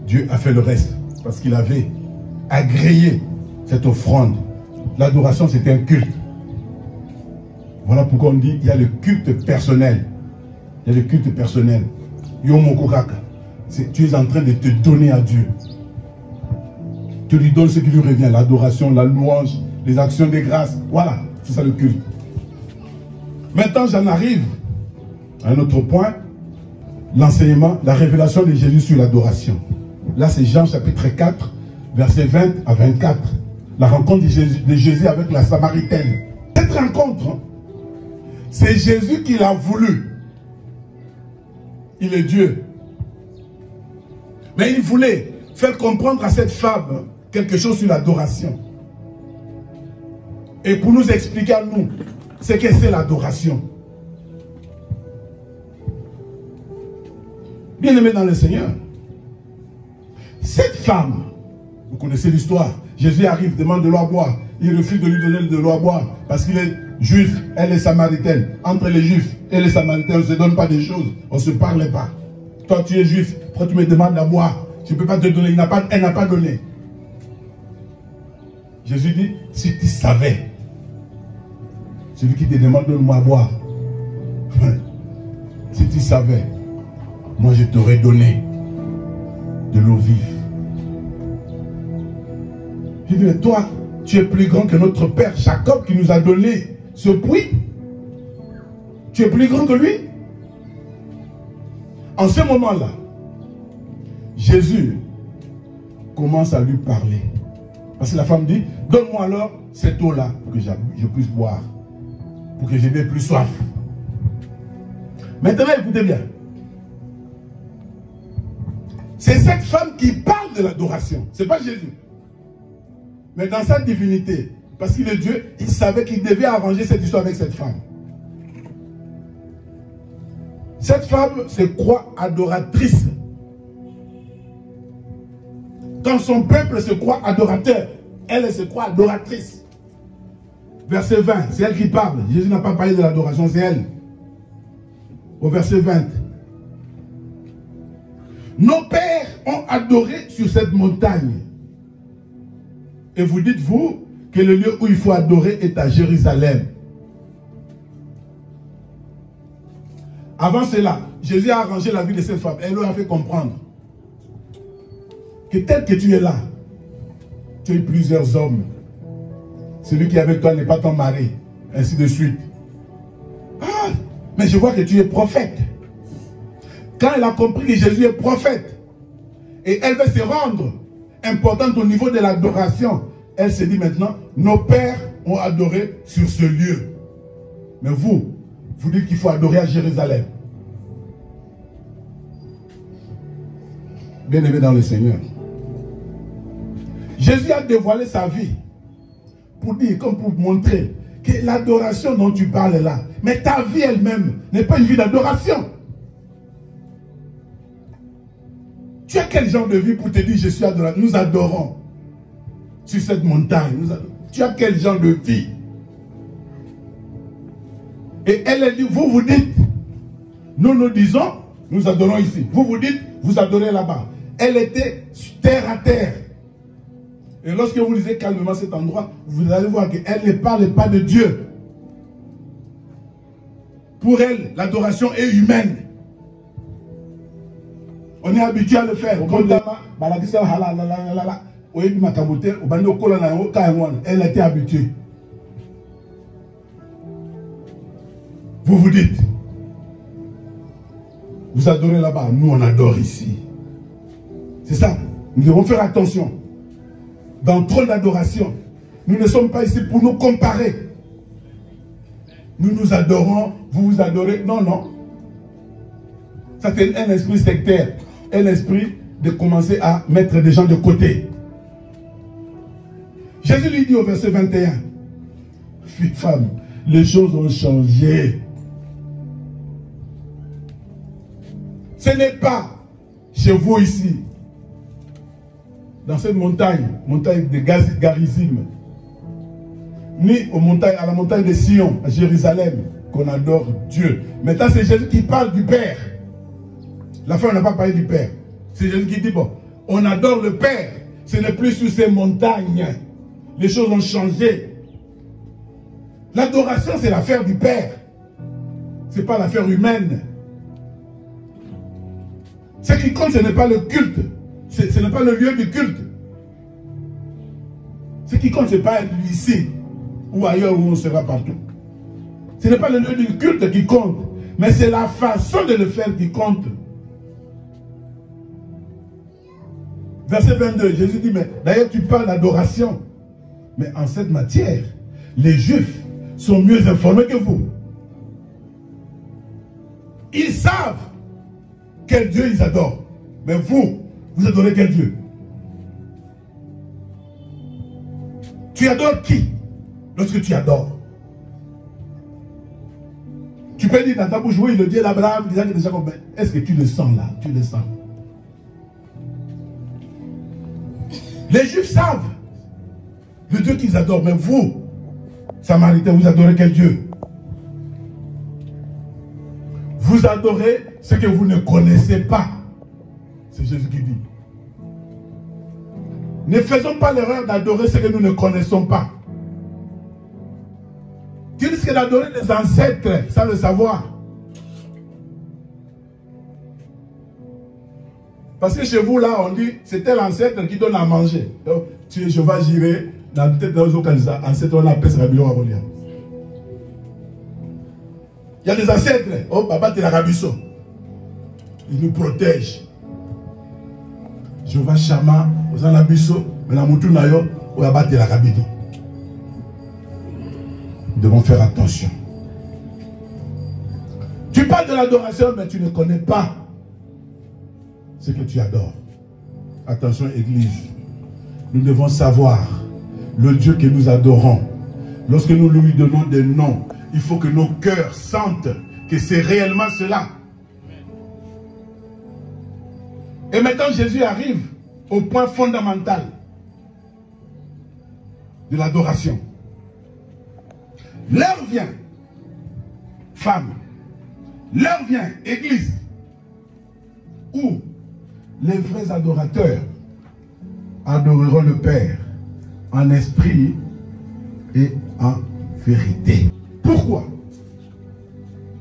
Dieu a fait le reste parce qu'il avait agréé cette offrande. L'adoration, c'est un culte. Voilà pourquoi on dit il y a le culte personnel. Il y a le culte personnel. Tu es en train de te donner à Dieu. Tu lui donnes ce qui lui revient, l'adoration, la louange, les actions de grâce. Voilà, c'est ça le culte. Maintenant, j'en arrive à un autre point. L'enseignement, la révélation de Jésus sur l'adoration. Là, c'est Jean chapitre 4, versets 20 à 24. La rencontre de Jésus avec la Samaritaine. Cette rencontre, c'est Jésus qui l'a voulu. Il est Dieu. Mais il voulait faire comprendre à cette femme quelque chose sur l'adoration. Et pour nous expliquer à nous ce que c'est l'adoration. Bien-aimés dans le Seigneur, cette femme Vous connaissez l'histoire. Jésus arrive, demande de l'eau à boire. Il refuse de lui donner de l'eau à boire parce qu'il est juif, elle est samaritaine. Entre les juifs et les samaritains, on ne se donne pas des choses. On ne se parle pas. Toi, tu es juif. Pourquoi tu me demandes à boire? Je ne peux pas te donner. Elle n'a pas donné. Jésus dit, si tu savais, celui qui te demande de moi à boire, si tu savais, moi je t'aurais donné de l'eau vive. Il dit, mais toi, tu es plus grand que notre père Jacob qui nous a donné ce puits. Tu es plus grand que lui. En ce moment-là, Jésus commence à lui parler. Parce que la femme dit, donne-moi alors cette eau-là pour que je puisse boire. Pour que je n'ai plus soif. Maintenant, écoutez bien. C'est cette femme qui parle de l'adoration. Ce n'est pas Jésus. Mais dans sa divinité, parce qu'il est Dieu, il savait qu'il devait arranger cette histoire avec cette femme. Cette femme se croit adoratrice. Quand son peuple se croit adorateur, elle se croit adoratrice. Verset 20, c'est elle qui parle. Jésus n'a pas parlé de l'adoration, c'est elle. Au verset 20. Nos pères ont adoré sur cette montagne. Et vous dites, vous, que le lieu où il faut adorer est à Jérusalem. Avant cela, Jésus a arrangé la vie de cette femme. Elle leur a fait comprendre que tel que tu es là, tu as eu plusieurs hommes. Celui qui est avec toi n'est pas ton mari. Ainsi de suite. Ah, mais je vois que tu es prophète. Quand elle a compris que Jésus est prophète, et elle veut se rendre importante au niveau de l'adoration, elle se dit maintenant, nos pères ont adoré sur ce lieu. Mais vous dites qu'il faut adorer à Jérusalem. Bien-aimé dans le Seigneur. Jésus a dévoilé sa vie pour dire, comme pour montrer que l'adoration dont tu parles là, mais ta vie elle-même n'est pas une vie d'adoration. Tu as quel genre de vie pour te dire je suis adorateur? Nous adorons sur cette montagne. Tu as quel genre de vie? Et elle dit, vous dites, nous disons, nous adorons ici. Vous dites, vous adorez là-bas. Elle était terre à terre. Et lorsque vous lisez calmement cet endroit, vous allez voir qu'elle ne parle pas de Dieu. Pour elle, l'adoration est humaine. On est habitué à le faire. Elle était habituée. Vous dites, vous adorez là-bas, nous on adore ici. C'est ça. Nous devons faire attention. Dans trop d'adoration, nous ne sommes pas ici pour nous comparer. Nous nous adorons, vous vous adorez. Non, non. Ça c'est un esprit sectaire. Un esprit de commencer à mettre des gens de côté. Jésus lui dit au verset 21, fille, femme, les choses ont changé. Ce n'est pas chez vous ici, dans cette montagne de Garizim, ni à la montagne de Sion, à Jérusalem, qu'on adore Dieu. Maintenant, c'est Jésus qui parle du Père. La femme n'a pas parlé du Père. C'est Jésus qui dit, bon, on adore le Père. Ce n'est plus sur ces montagnes. Les choses ont changé. L'adoration, c'est l'affaire du Père. Ce n'est pas l'affaire humaine. Ce qui compte, ce n'est pas le culte. Ce n'est pas le lieu du culte. Ce qui compte, ce n'est pas ici ou ailleurs où on sera partout. Ce n'est pas le lieu du culte qui compte, mais c'est la façon de le faire qui compte. Verset 22, Jésus dit, mais d'ailleurs tu parles d'adoration. Mais en cette matière, les Juifs sont mieux informés que vous. Ils savent quel Dieu ils adorent. Mais vous adorez quel Dieu? Tu adores qui lorsque tu adores? Tu peux dire dans ta bouche, oui, le Dieu d'Abraham, est-ce que tu le sens là? Tu le sens. Les Juifs savent le Dieu qu'ils adorent. Mais vous, Samaritains, vous adorez quel Dieu? Vous adorez ce que vous ne connaissez pas. C'est Jésus qui dit. Ne faisons pas l'erreur d'adorer ce que nous ne connaissons pas. Tu risques d'adorer les ancêtres sans le savoir. Parce que chez vous, là, on dit, c'était l'ancêtre qui donne à manger. Donc, tu es Jéhovah Jireh, dans peut-être dans les ancêtres, on appelle ça Rabbi Arolia. Il y a des ancêtres, oh, papa, tu es la Rabisso. Ils nous protègent. Jéhovah Shama, aux Anabisso, mais la Moutou Nayo, ou là-bas, tu es la Rabido. Nous devons faire attention. Tu parles de l'adoration, mais tu ne connais pas ce que tu adores. Attention, Église. Nous devons savoir le Dieu que nous adorons. Lorsque nous lui donnons des noms, il faut que nos cœurs sentent que c'est réellement cela. Et maintenant, Jésus arrive au point fondamental de l'adoration. L'heure vient, femme, l'heure vient, Église, où les vrais adorateurs adoreront le Père en esprit et en vérité. Pourquoi?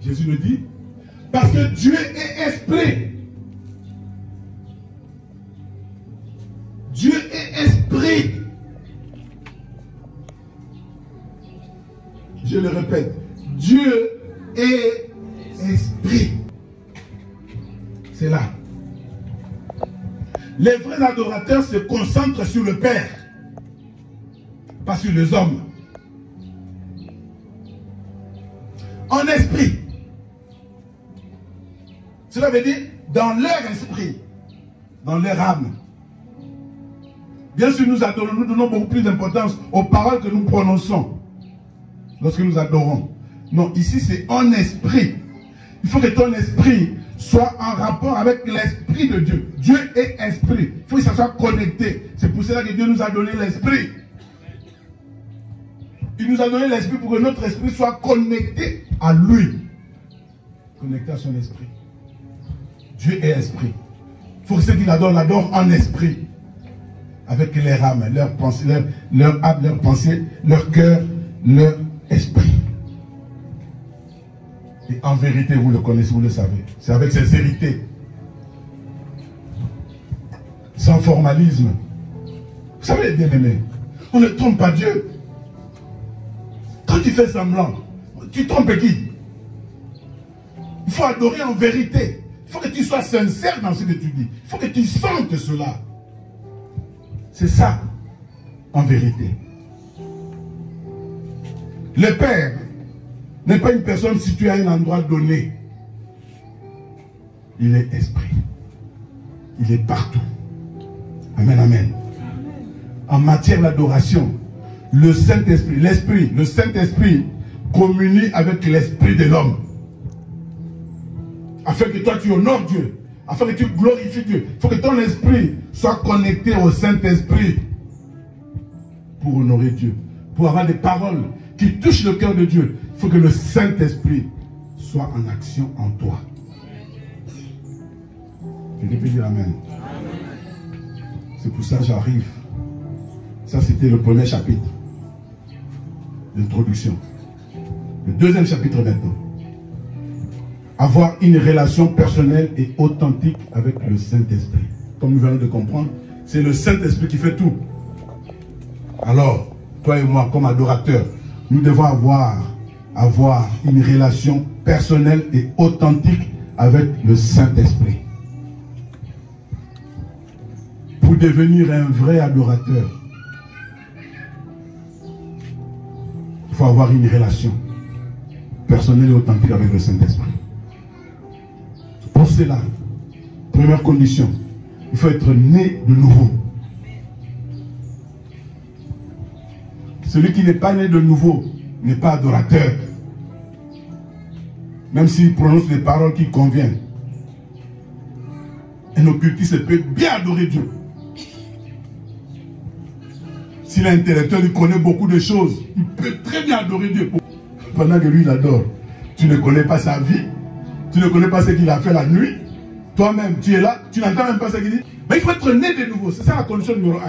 Jésus le dit, parce que Dieu est esprit. Dieu est esprit. Je le répète, Dieu est esprit. C'est là. Les vrais adorateurs se concentrent sur le Père, pas sur les hommes. En esprit. Cela veut dire dans leur esprit, dans leur âme. Bien sûr, nous adorons, nous donnons beaucoup plus d'importance aux paroles que nous prononçons lorsque nous adorons. Non, ici c'est en esprit. Il faut que ton esprit soit en rapport avec l'esprit de Dieu. Dieu est esprit. Il faut que ça soit connecté. C'est pour cela que Dieu nous a donné l'esprit. Il nous a donné l'esprit pour que notre esprit soit connecté à lui. Connecté à son esprit. Dieu est esprit. Il faut que ceux qui l'adorent en esprit. Avec leur âme, leur pensée, leur âme, leur pensée, leur cœur, leur esprit. Et en vérité, vous le connaissez, vous le savez. C'est avec sincérité. Sans formalisme. Vous savez, bien aimé, on ne trompe pas Dieu. Quand tu fais semblant, tu trompes qui? Il faut adorer en vérité. Il faut que tu sois sincère dans ce que tu dis. Il faut que tu sentes cela. C'est ça, en vérité. Le Père n'est pas une personne située à un endroit donné. Il est esprit. Il est partout. Amen, amen. En matière d'adoration, le Saint-Esprit, le Saint-Esprit communie avec l'esprit de l'homme. Afin que toi tu honores Dieu. Afin que tu glorifies Dieu. Il faut que ton esprit soit connecté au Saint-Esprit pour honorer Dieu. Pour avoir des paroles qui touchent le cœur de Dieu. Il faut que le Saint-Esprit soit en action en toi. Je peux dire Amen. C'est pour ça que j'arrive. Ça c'était le premier chapitre. L'introduction. Le deuxième chapitre maintenant. Avoir une relation personnelle et authentique avec le Saint-Esprit. Comme nous venons de comprendre, c'est le Saint-Esprit qui fait tout. Alors, toi et moi, comme adorateurs, nous devons avoir une relation personnelle et authentique avec le Saint-Esprit. Pour devenir un vrai adorateur, il faut avoir une relation personnelle et authentique avec le Saint-Esprit. Pour cela, première condition, il faut être né de nouveau. Celui qui n'est pas né de nouveau n'est pas adorateur. Même s'il prononce les paroles qui conviennent. Un occultiste peut bien adorer Dieu. S'il est intellectuel, il connaît beaucoup de choses. Il peut très bien adorer Dieu. Pendant que lui, il adore. Tu ne connais pas sa vie. Tu ne connais pas ce qu'il a fait la nuit. Toi-même, tu es là. Tu n'entends même pas ce qu'il dit. Mais il faut être né de nouveau. C'est ça la condition numéro 1.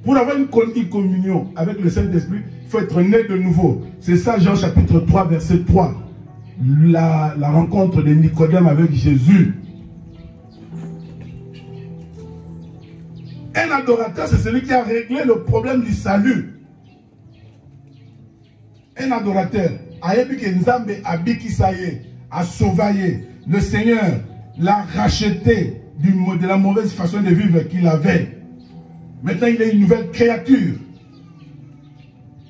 Pour avoir une communion avec le Saint-Esprit, il faut être né de nouveau. C'est ça, Jean chapitre 3, verset 3. La rencontre de Nicodème avec Jésus. Un adorateur, c'est celui qui a réglé le problème du salut. Un adorateur, a sauvé. Le Seigneur l'a racheté de la mauvaise façon de vivre qu'il avait. Maintenant, il est une nouvelle créature.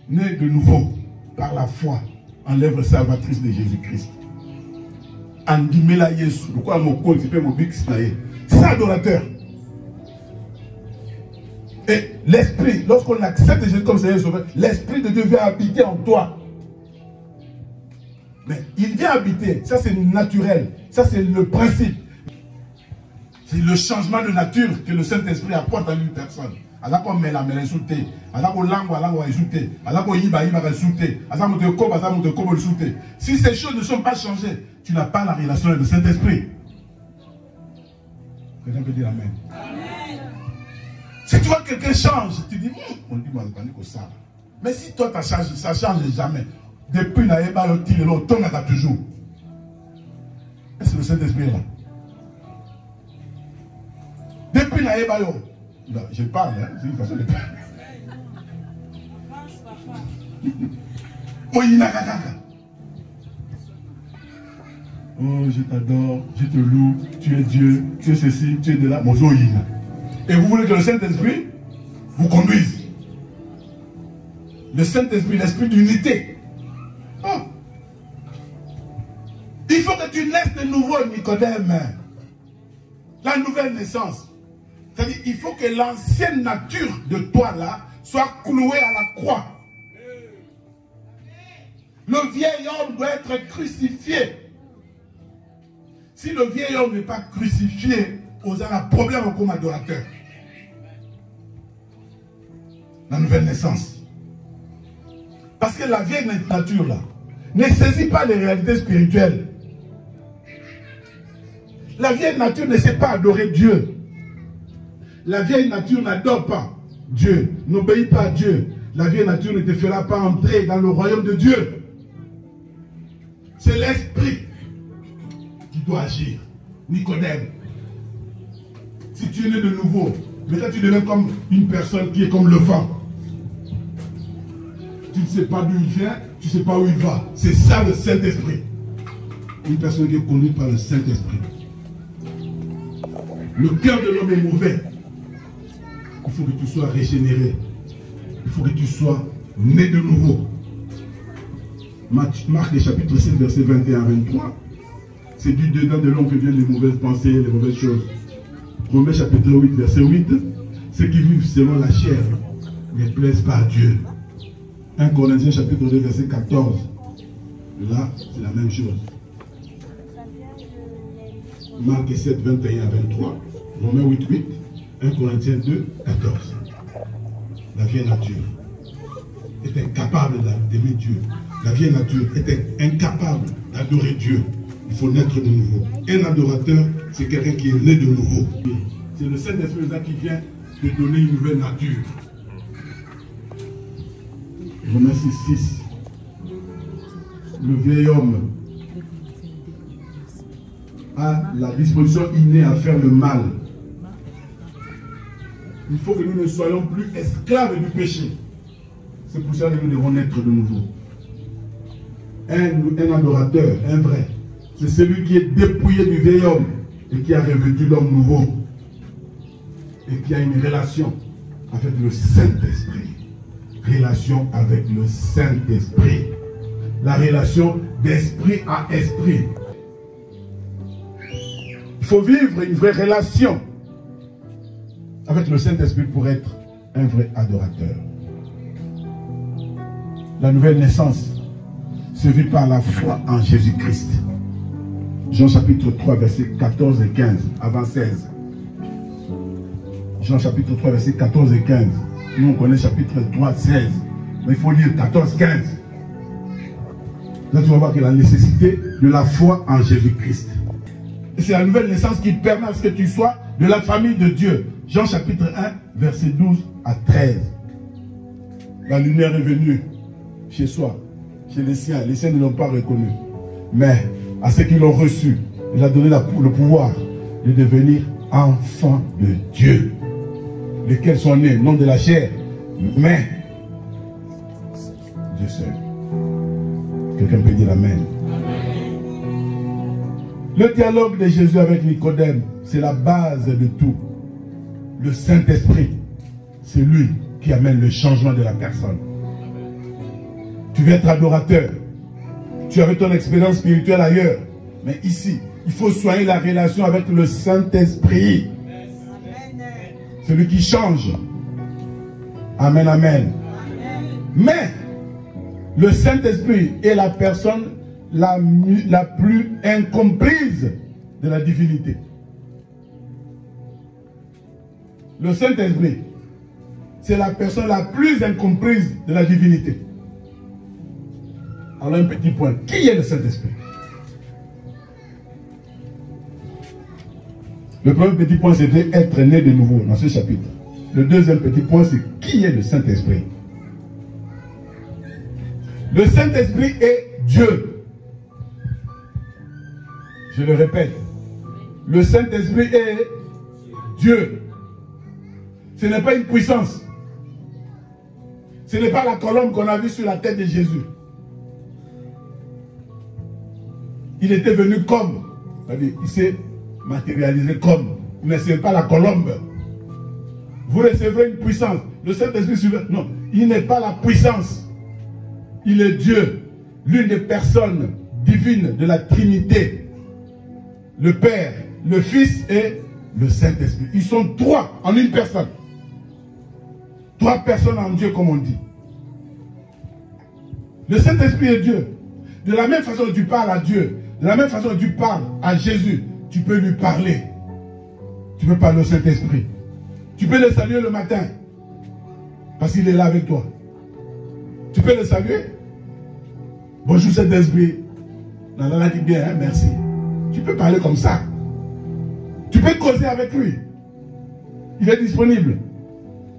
Né de nouveau par la foi en l'œuvre salvatrice de Jésus-Christ. C'est ça, adorateur. Et l'esprit, lorsqu'on accepte Jésus comme Seigneur et Sauveur, l'esprit de Dieu vient habiter en toi. Mais il vient habiter, ça c'est naturel, ça c'est le principe. C'est le changement de nature que le Saint-Esprit apporte à une personne. Si ces choses ne sont pas changées, tu n'as pas la relation avec le Saint-Esprit. Quelqu'un peut dire Amen. Si tu vois quelqu'un change, tu dis, on dit, ça. Mais si toi tu as changé, ça ne change jamais. Depuis Naïba, le ton a toujours. Est-ce que le Saint-Esprit est là? Depuis Naïba, je parle, hein, c'est une façon de parler. Oh, je t'adore, je te loue, tu es Dieu, tu es ceci, tu es de là. Et vous voulez que le Saint-Esprit vous conduise. Le Saint-Esprit, l'esprit d'unité. Oh. Il faut que tu naisses de nouveau, Nicodème. La nouvelle naissance. C'est-à-dire, il faut que l'ancienne nature de toi là soit clouée à la croix. Le vieil homme doit être crucifié. Si le vieil homme n'est pas crucifié, on a un problème comme adorateur. La nouvelle naissance. Parce que la vieille nature là ne saisit pas les réalités spirituelles. La vieille nature ne sait pas adorer Dieu. La vieille nature n'adore pas Dieu, n'obéit pas à Dieu. La vieille nature ne te fera pas entrer dans le royaume de Dieu. C'est l'esprit qui doit agir. Nicodème, si tu es né de nouveau, maintenant tu deviens comme une personne qui est comme le vent. Tu ne sais pas d'où il vient, tu ne sais pas où il va. C'est ça le Saint-Esprit. Une personne qui est conduite par le Saint-Esprit. Le cœur de l'homme est mauvais. Il faut que tu sois régénéré. Il faut que tu sois né de nouveau. Marc les chapitres 7, versets 21 à 23. C'est du dedans de l'homme que viennent les mauvaises pensées, les mauvaises choses. Romains chapitre 8, verset 8. Ceux qui vivent selon la chair ne plaisent pas à Dieu. 1 Corinthiens chapitre 2, verset 14. Là, c'est la même chose. Marc 7, 21 à 23. Romains 8, 8. 1 Corinthiens 2, 14. La vieille nature est incapable d'aimer Dieu. La vieille nature est incapable d'adorer Dieu. Il faut naître de nouveau. Un adorateur, c'est quelqu'un qui est né de nouveau. C'est le Saint-Esprit qui vient te donner une nouvelle nature. Romains 6, 6. Le vieil homme a la disposition innée à faire le mal. Il faut que nous ne soyons plus esclaves du péché. C'est pour ça que nous devons naître de nouveau. Un adorateur, un vrai, c'est celui qui est dépouillé du vieil homme et qui a revêtu l'homme nouveau. Et qui a une relation avec le Saint-Esprit. Relation avec le Saint-Esprit. La relation d'esprit à esprit. Il faut vivre une vraie relation avec le Saint-Esprit pour être un vrai adorateur. La nouvelle naissance se vit par la foi en Jésus-Christ. Jean chapitre 3, versets 14 et 15, avant 16. Jean chapitre 3, versets 14 et 15. Nous, on connaît chapitre 3, 16. Mais il faut lire 14, 15. Là, tu vas voir qu'il y a la nécessité de la foi en Jésus-Christ. C'est la nouvelle naissance qui permet à ce que tu sois de la famille de Dieu. Jean chapitre 1, verset 12 à 13. La lumière est venue chez soi, chez les siens. Les siens ne l'ont pas reconnu. Mais à ceux qui l'ont reçu, il a donné le pouvoir de devenir enfants de Dieu. Lesquels sont nés, non de la chair, mais Dieu seul. Quelqu'un peut dire Amen. Le dialogue de Jésus avec Nicodème, c'est la base de tout. Le Saint-Esprit, c'est lui qui amène le changement de la personne. Tu veux être adorateur. Tu avais ton expérience spirituelle ailleurs. Mais ici, il faut soigner la relation avec le Saint-Esprit. Celui qui change. Amen, amen. Mais, le Saint-Esprit est la personne la plus incomprise de la divinité. Le Saint-Esprit, c'est la personne la plus incomprise de la divinité. Alors un petit point. Qui est le Saint-Esprit? Le premier petit point, c'était être né de nouveau dans ce chapitre. Le deuxième petit point, c'est qui est le Saint-Esprit? Le Saint-Esprit est Dieu. Je le répète. Le Saint-Esprit est Dieu. Ce n'est pas une puissance. Ce n'est pas la colombe qu'on a vue sur la tête de Jésus. Il était venu comme. C'est-à-dire, il s'est matérialisé comme. Mais ce n'est pas la colombe. Vous recevrez une puissance. Le Saint-Esprit, non, il n'est pas la puissance. Il est Dieu, l'une des personnes divines de la Trinité. Le Père, le Fils et le Saint-Esprit. Ils sont trois en une personne. Trois personnes en Dieu, comme on dit. Le Saint-Esprit est Dieu. De la même façon que tu parles à Dieu, de la même façon que tu parles à Jésus, tu peux lui parler. Tu peux parler au Saint-Esprit. Tu peux le saluer le matin. Parce qu'il est là avec toi. Tu peux le saluer. Bonjour Saint-Esprit. Nana dit bien, hein, merci. Tu peux parler comme ça. Tu peux causer avec lui. Il est disponible.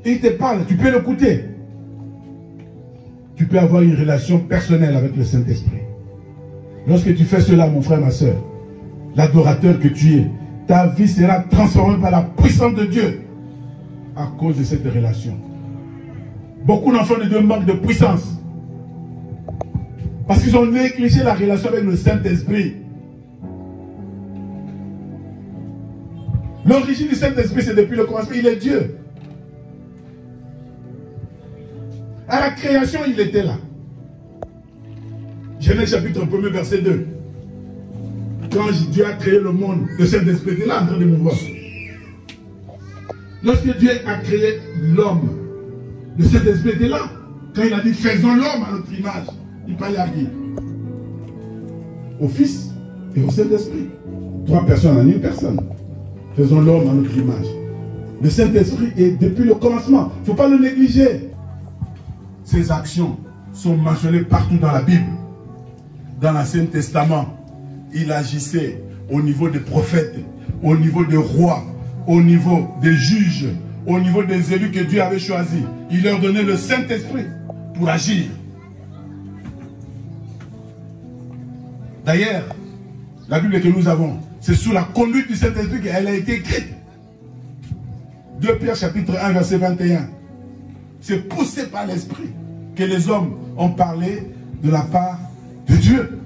Et il te parle, tu peux l'écouter. Tu peux avoir une relation personnelle avec le Saint-Esprit. Lorsque tu fais cela, mon frère, ma soeur, l'adorateur que tu es, ta vie sera transformée par la puissance de Dieu à cause de cette relation. Beaucoup d'enfants de Dieu manquent de puissance parce qu'ils ont négligé la relation avec le Saint-Esprit. L'origine du Saint-Esprit, c'est depuis le commencement. Il est Dieu. À la création, il était là. Genèse chapitre 1, verset 2. Quand Dieu a créé le monde, le Saint-Esprit était là en train de mouvoir. Lorsque Dieu a créé l'homme, le Saint-Esprit était là. Quand il a dit faisons l'homme à notre image, il parlait à qui? Au Fils et au Saint-Esprit. Trois personnes en une personne. Faisons l'homme à notre image. Le Saint-Esprit est depuis le commencement. Il ne faut pas le négliger. Ses actions sont mentionnées partout dans la Bible. Dans l'Ancien Testament, il agissait au niveau des prophètes, au niveau des rois, au niveau des juges, au niveau des élus que Dieu avait choisis. Il leur donnait le Saint-Esprit pour agir. D'ailleurs, la Bible que nous avons, c'est sous la conduite du Saint-Esprit qu'elle a été écrite. 2 Pierre chapitre 1 verset 21. C'est poussé par l'Esprit que les hommes ont parlé de la part de Dieu.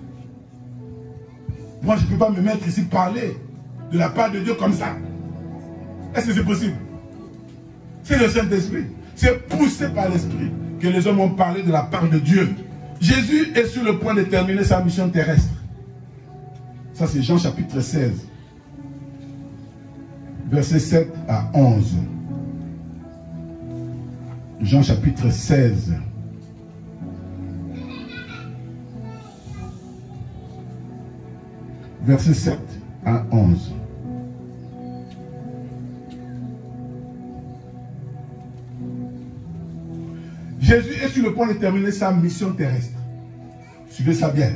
Moi, je ne peux pas me mettre ici parler de la part de Dieu comme ça. Est-ce que c'est possible? C'est le Saint-Esprit. C'est poussé par l'Esprit que les hommes ont parlé de la part de Dieu. Jésus est sur le point de terminer sa mission terrestre. Ça, c'est Jean chapitre 16. Versets 7 à 11. Jean chapitre 16. Versets 7 à 11. Jésus est sur le point de terminer sa mission terrestre. Suivez ça bien.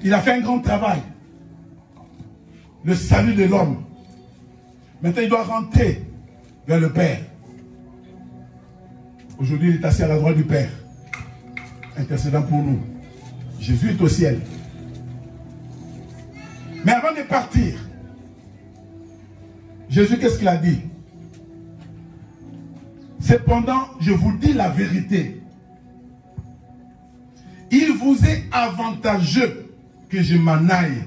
Il a fait un grand travail. Le salut de l'homme. Maintenant, il doit rentrer vers le Père. Aujourd'hui, il est assis à la droite du Père, intercédant pour nous. Jésus est au ciel. Mais avant de partir, Jésus, qu'est-ce qu'il a dit? Cependant, je vous dis la vérité. Il vous est avantageux que je m'en aille.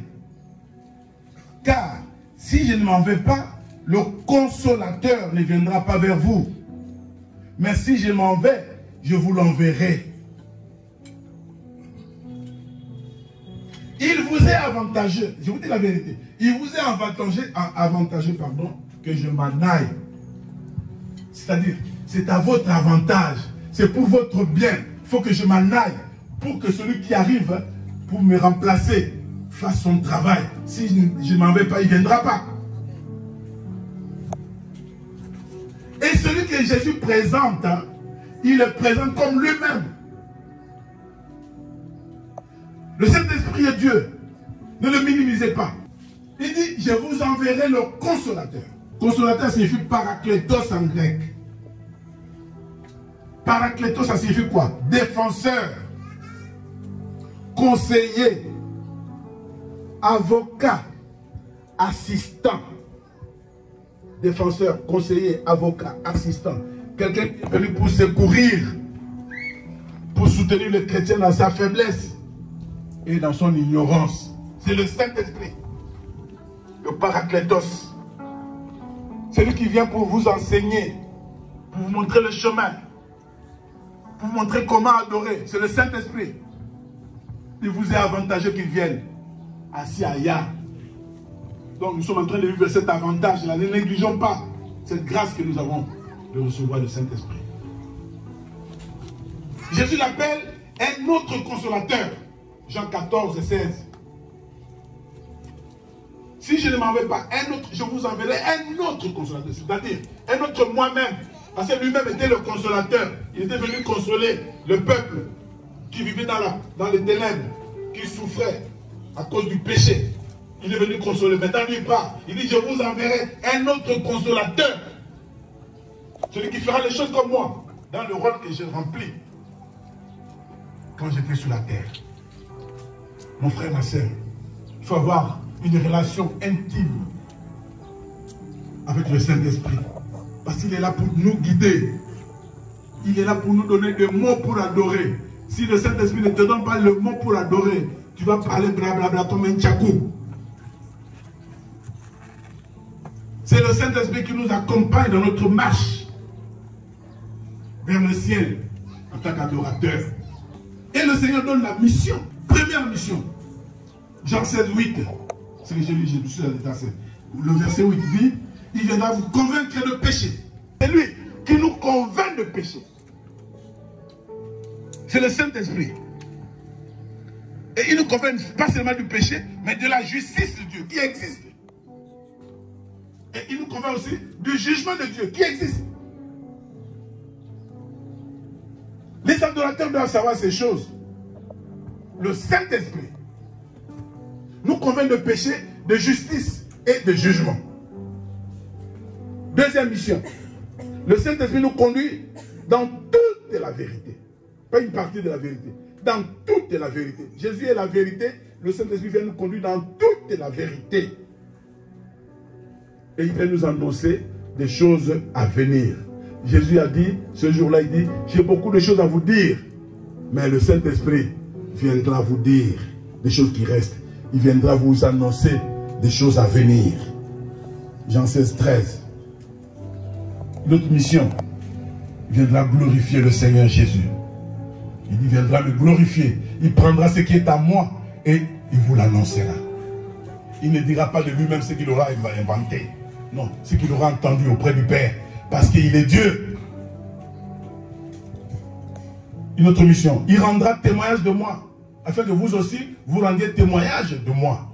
Car si je ne m'en vais pas, le consolateur ne viendra pas vers vous. Mais si je m'en vais, je vous l'enverrai. Il vous est avantageux, je vous dis la vérité, il vous est avantageux que je m'en aille. C'est-à-dire, c'est à votre avantage, c'est pour votre bien. Il faut que je m'en aille pour que celui qui arrive pour me remplacer fasse son travail. Si je ne m'en vais pas, il ne viendra pas. Et celui que Jésus présente, il le présente comme lui-même. Le Saint-Esprit est Dieu. Ne le minimisez pas. Il dit, je vous enverrai le consolateur. Consolateur signifie parakletos en grec. Parakletos, ça signifie quoi? Défenseur, conseiller, avocat, assistant. Défenseur, conseiller, avocat, assistant. Quelqu'un qui est venu pour secourir, pour soutenir le chrétien dans sa faiblesse et dans son ignorance. C'est le Saint-Esprit, le Parakletos. Celui qui vient pour vous enseigner, pour vous montrer le chemin, pour vous montrer comment adorer. C'est le Saint-Esprit. Il vous est avantageux qu'il vienne assis ailleurs. Donc nous sommes en train de vivre cet avantage. Là, ne négligeons pas cette grâce que nous avons de recevoir le Saint-Esprit. Jésus l'appelle un autre consolateur. Jean 14 et 16. Si je ne m'en vais pas, un autre, je vous enverrai un autre consolateur. C'est-à-dire un autre moi-même. Parce que lui-même était le consolateur. Il était venu consoler le peuple qui vivait dans les ténèbres, qui souffrait à cause du péché. Il est venu consoler. Maintenant, lui part. Il dit, je vous enverrai un autre consolateur. Celui qui fera les choses comme moi, dans le rôle que j'ai rempli quand j'étais sur la terre. Mon frère, ma soeur, il faut avoir une relation intime avec le Saint-Esprit. Parce qu'il est là pour nous guider. Il est là pour nous donner des mots pour adorer. Si le Saint-Esprit ne te donne pas le mot pour adorer, tu vas parler blablabla comme un tchakou. C'est le Saint-Esprit qui nous accompagne dans notre marche vers le ciel en tant qu'adorateur. Et le Seigneur donne la mission, première mission. Jean 16, 8. C'est que j'ai lu, j'ai lu le verset 8 dit, il viendra vous convaincre de péché. C'est lui qui nous convainc de péché. C'est le Saint-Esprit. Et il nous convainc pas seulement du péché, mais de la justice de Dieu qui existe. Et il nous convainc aussi du jugement de Dieu qui existe. Les adorateurs doivent savoir ces choses. Le Saint-Esprit nous convainc de péché, de justice et de jugement. Deuxième mission. Le Saint-Esprit nous conduit dans toute la vérité. Pas une partie de la vérité. Dans toute la vérité. Jésus est la vérité. Le Saint-Esprit vient nous conduire dans toute la vérité. Et il vient nous annoncer des choses à venir. Jésus a dit, ce jour-là, il dit, j'ai beaucoup de choses à vous dire. Mais le Saint-Esprit viendra vous dire des choses qui restent. Il viendra vous annoncer des choses à venir. Jean 16, 13. L'autre mission, il viendra glorifier le Seigneur Jésus. Il viendra le glorifier. Il prendra ce qui est à moi et il vous l'annoncera. Il ne dira pas de lui-même ce qu'il aura inventé. Non, ce qu'il aura entendu auprès du Père. Parce qu'il est Dieu. Une autre mission. Il rendra témoignage de moi. Afin que vous aussi, vous rendiez témoignage de moi.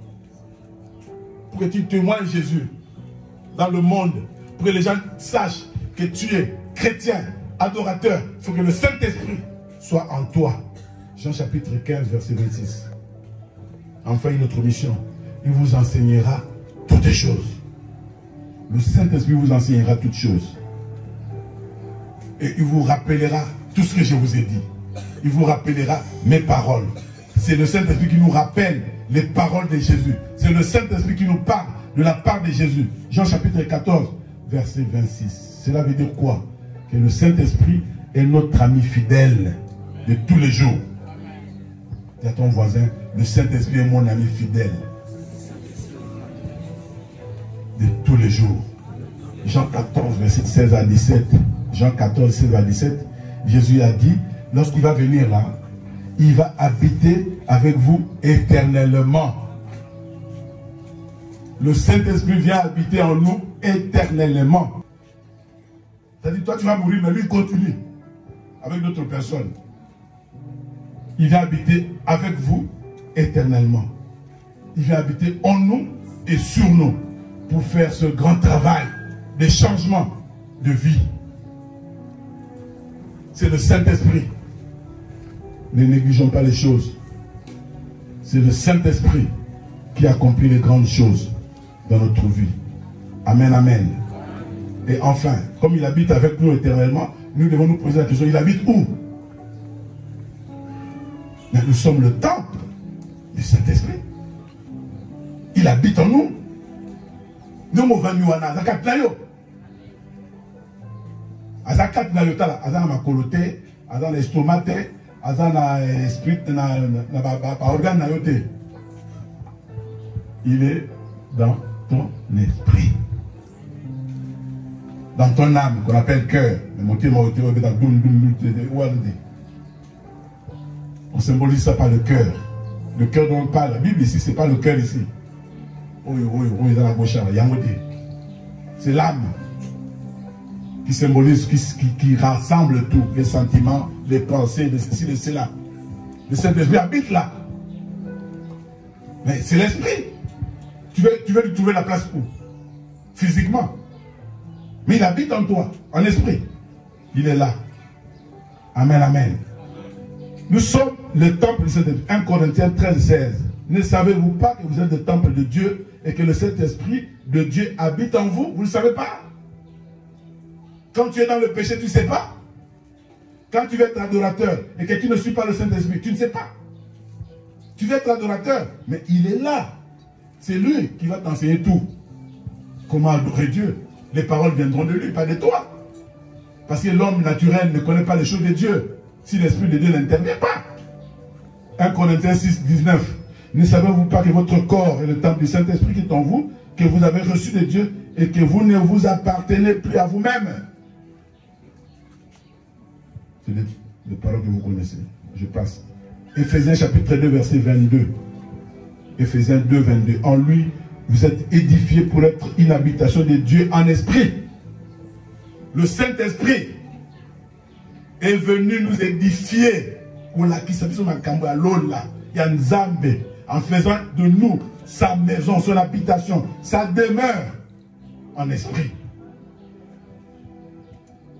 Pour que tu témoignes Jésus dans le monde. Pour que les gens sachent que tu es chrétien. chrétien, adorateur, il faut que le Saint-Esprit soit en toi. Jean chapitre 15, verset 26. Enfin, une autre mission. Il vous enseignera toutes choses. Le Saint-Esprit vous enseignera toutes choses. Et il vous rappellera tout ce que je vous ai dit. Il vous rappellera mes paroles. C'est le Saint-Esprit qui nous rappelle les paroles de Jésus. C'est le Saint-Esprit qui nous parle de la part de Jésus. Jean chapitre 14, verset 26. Cela veut dire quoi? Que le Saint-Esprit est notre ami fidèle de tous les jours. Dis à ton voisin, le Saint-Esprit est mon ami fidèle de tous les jours. Jean 14, verset 16 à 17. Jean 14, 16 à 17. Jésus a dit, lorsqu'il va venir là, il va habiter avec vous éternellement. Le Saint-Esprit vient habiter en nous éternellement. C'est-à-dire, toi tu vas mourir, mais lui il continue avec d'autres personnes. Il vient habiter avec vous éternellement. Il vient habiter en nous et sur nous pour faire ce grand travail de changement de vie. C'est le Saint-Esprit. Ne négligeons pas les choses. C'est le Saint-Esprit qui accomplit les grandes choses dans notre vie. Amen, amen. Et enfin, comme il habite avec nous éternellement, nous devons nous poser la question, il habite où? Mais nous sommes le temple du Saint-Esprit. Il habite en nous. Nous sommes venus à Nazakat Nayo. Azakat Nayo, Azan ma coloté, Azan l'estomac, Azan l'esprit, na organe Nayo. Il est dans ton esprit. Dans ton âme, qu'on appelle cœur. On symbolise ça par le cœur. Le cœur dont on parle. La Bible ici, ce n'est pas le cœur ici. C'est l'âme qui symbolise, qui rassemble tout. Les sentiments, les pensées, de ceci, de cela. Le Saint-Esprit habite là. Mais c'est l'esprit. Tu veux lui trouver la place où? Physiquement. Mais il habite en toi, en esprit. Il est là. Amen, amen. Nous sommes le temple du Saint-Esprit. 1 Corinthiens 13, 16. Ne savez-vous pas que vous êtes le temple de Dieu et que le Saint-Esprit de Dieu habite en vous? Vous ne le savez pas? Quand tu es dans le péché, tu ne sais pas? Quand tu veux être adorateur et que tu ne suis pas le Saint-Esprit, tu ne sais pas? Tu veux être adorateur, mais il est là. C'est lui qui va t'enseigner tout. Comment adorer Dieu? Les paroles viendront de lui, pas de toi. Parce que l'homme naturel ne connaît pas les choses de Dieu si l'Esprit de Dieu n'intervient pas. 1 Corinthiens 6, 19. Ne savez-vous pas que votre corps est le temple du Saint-Esprit qui est en vous, que vous avez reçu de Dieu et que vous ne vous appartenez plus à vous-même? C'est les paroles que vous connaissez. Je passe. Éphésiens chapitre 2, verset 22. Éphésiens 2, 22. En lui, vous êtes édifiés pour être une habitation de Dieu en esprit. Le Saint-Esprit est venu nous édifier en faisant de nous sa maison, son habitation, sa demeure en esprit.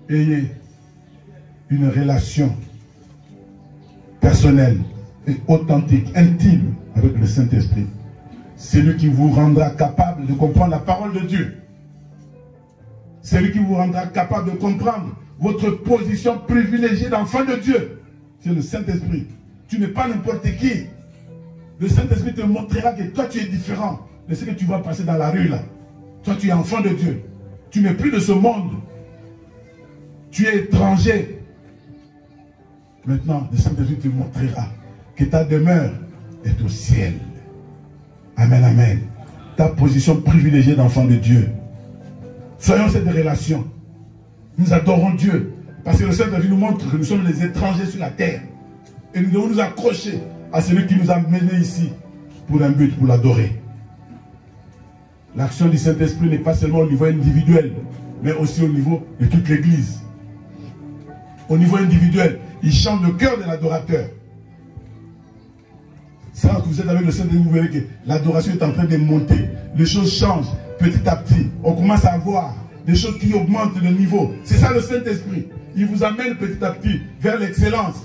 Ayez une relation personnelle et authentique, intime avec le Saint-Esprit. C'est lui qui vous rendra capable de comprendre la parole de Dieu. C'est lui qui vous rendra capable de comprendre votre position privilégiée d'enfant de Dieu. C'est le Saint-Esprit. Tu n'es pas n'importe qui. Le Saint-Esprit te montrera que toi tu es différent de ce que tu vas passer dans la rue là. Toi tu es enfant de Dieu. Tu n'es plus de ce monde. Tu es étranger. Maintenant, le Saint-Esprit te montrera que ta demeure est au ciel. Amen, amen. Ta position privilégiée d'enfant de Dieu. Soyons cette relation. Nous adorons Dieu. Parce que le Saint-Esprit nous montre que nous sommes les étrangers sur la terre. Et nous devons nous accrocher à celui qui nous a menés ici pour un but, pour l'adorer. L'action du Saint-Esprit n'est pas seulement au niveau individuel, mais aussi au niveau de toute l'Église. Au niveau individuel, il chante le cœur de l'adorateur. Ça, quand vous êtes avec le Saint-Esprit, vous verrez que l'adoration est en train de monter. Les choses changent petit à petit. On commence à voir des choses qui augmentent le niveau. C'est ça le Saint-Esprit. Il vous amène petit à petit vers l'excellence.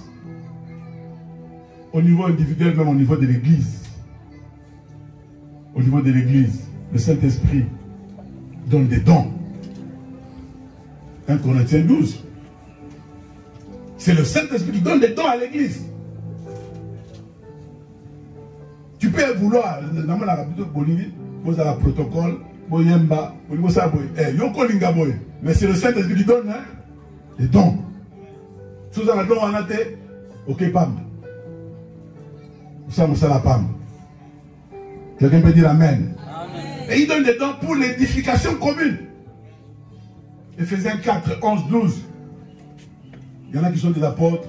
Au niveau individuel, même au niveau de l'Église. Au niveau de l'Église, le Saint-Esprit donne des dons. 1 Corinthiens 12. C'est le Saint-Esprit qui donne des dons à l'Église. Tu peux vouloir, dans la Bolivie, vous avez un protocole, mais c'est le Saint-Esprit qui donne des dons. Si vous avez un don en athée, ok, pam. Vous savez, la pam. Quelqu'un peut dire Amen. Et il donne des dons pour l'édification commune. Éphésiens 4, 11, 12. Il y en a qui sont des apôtres,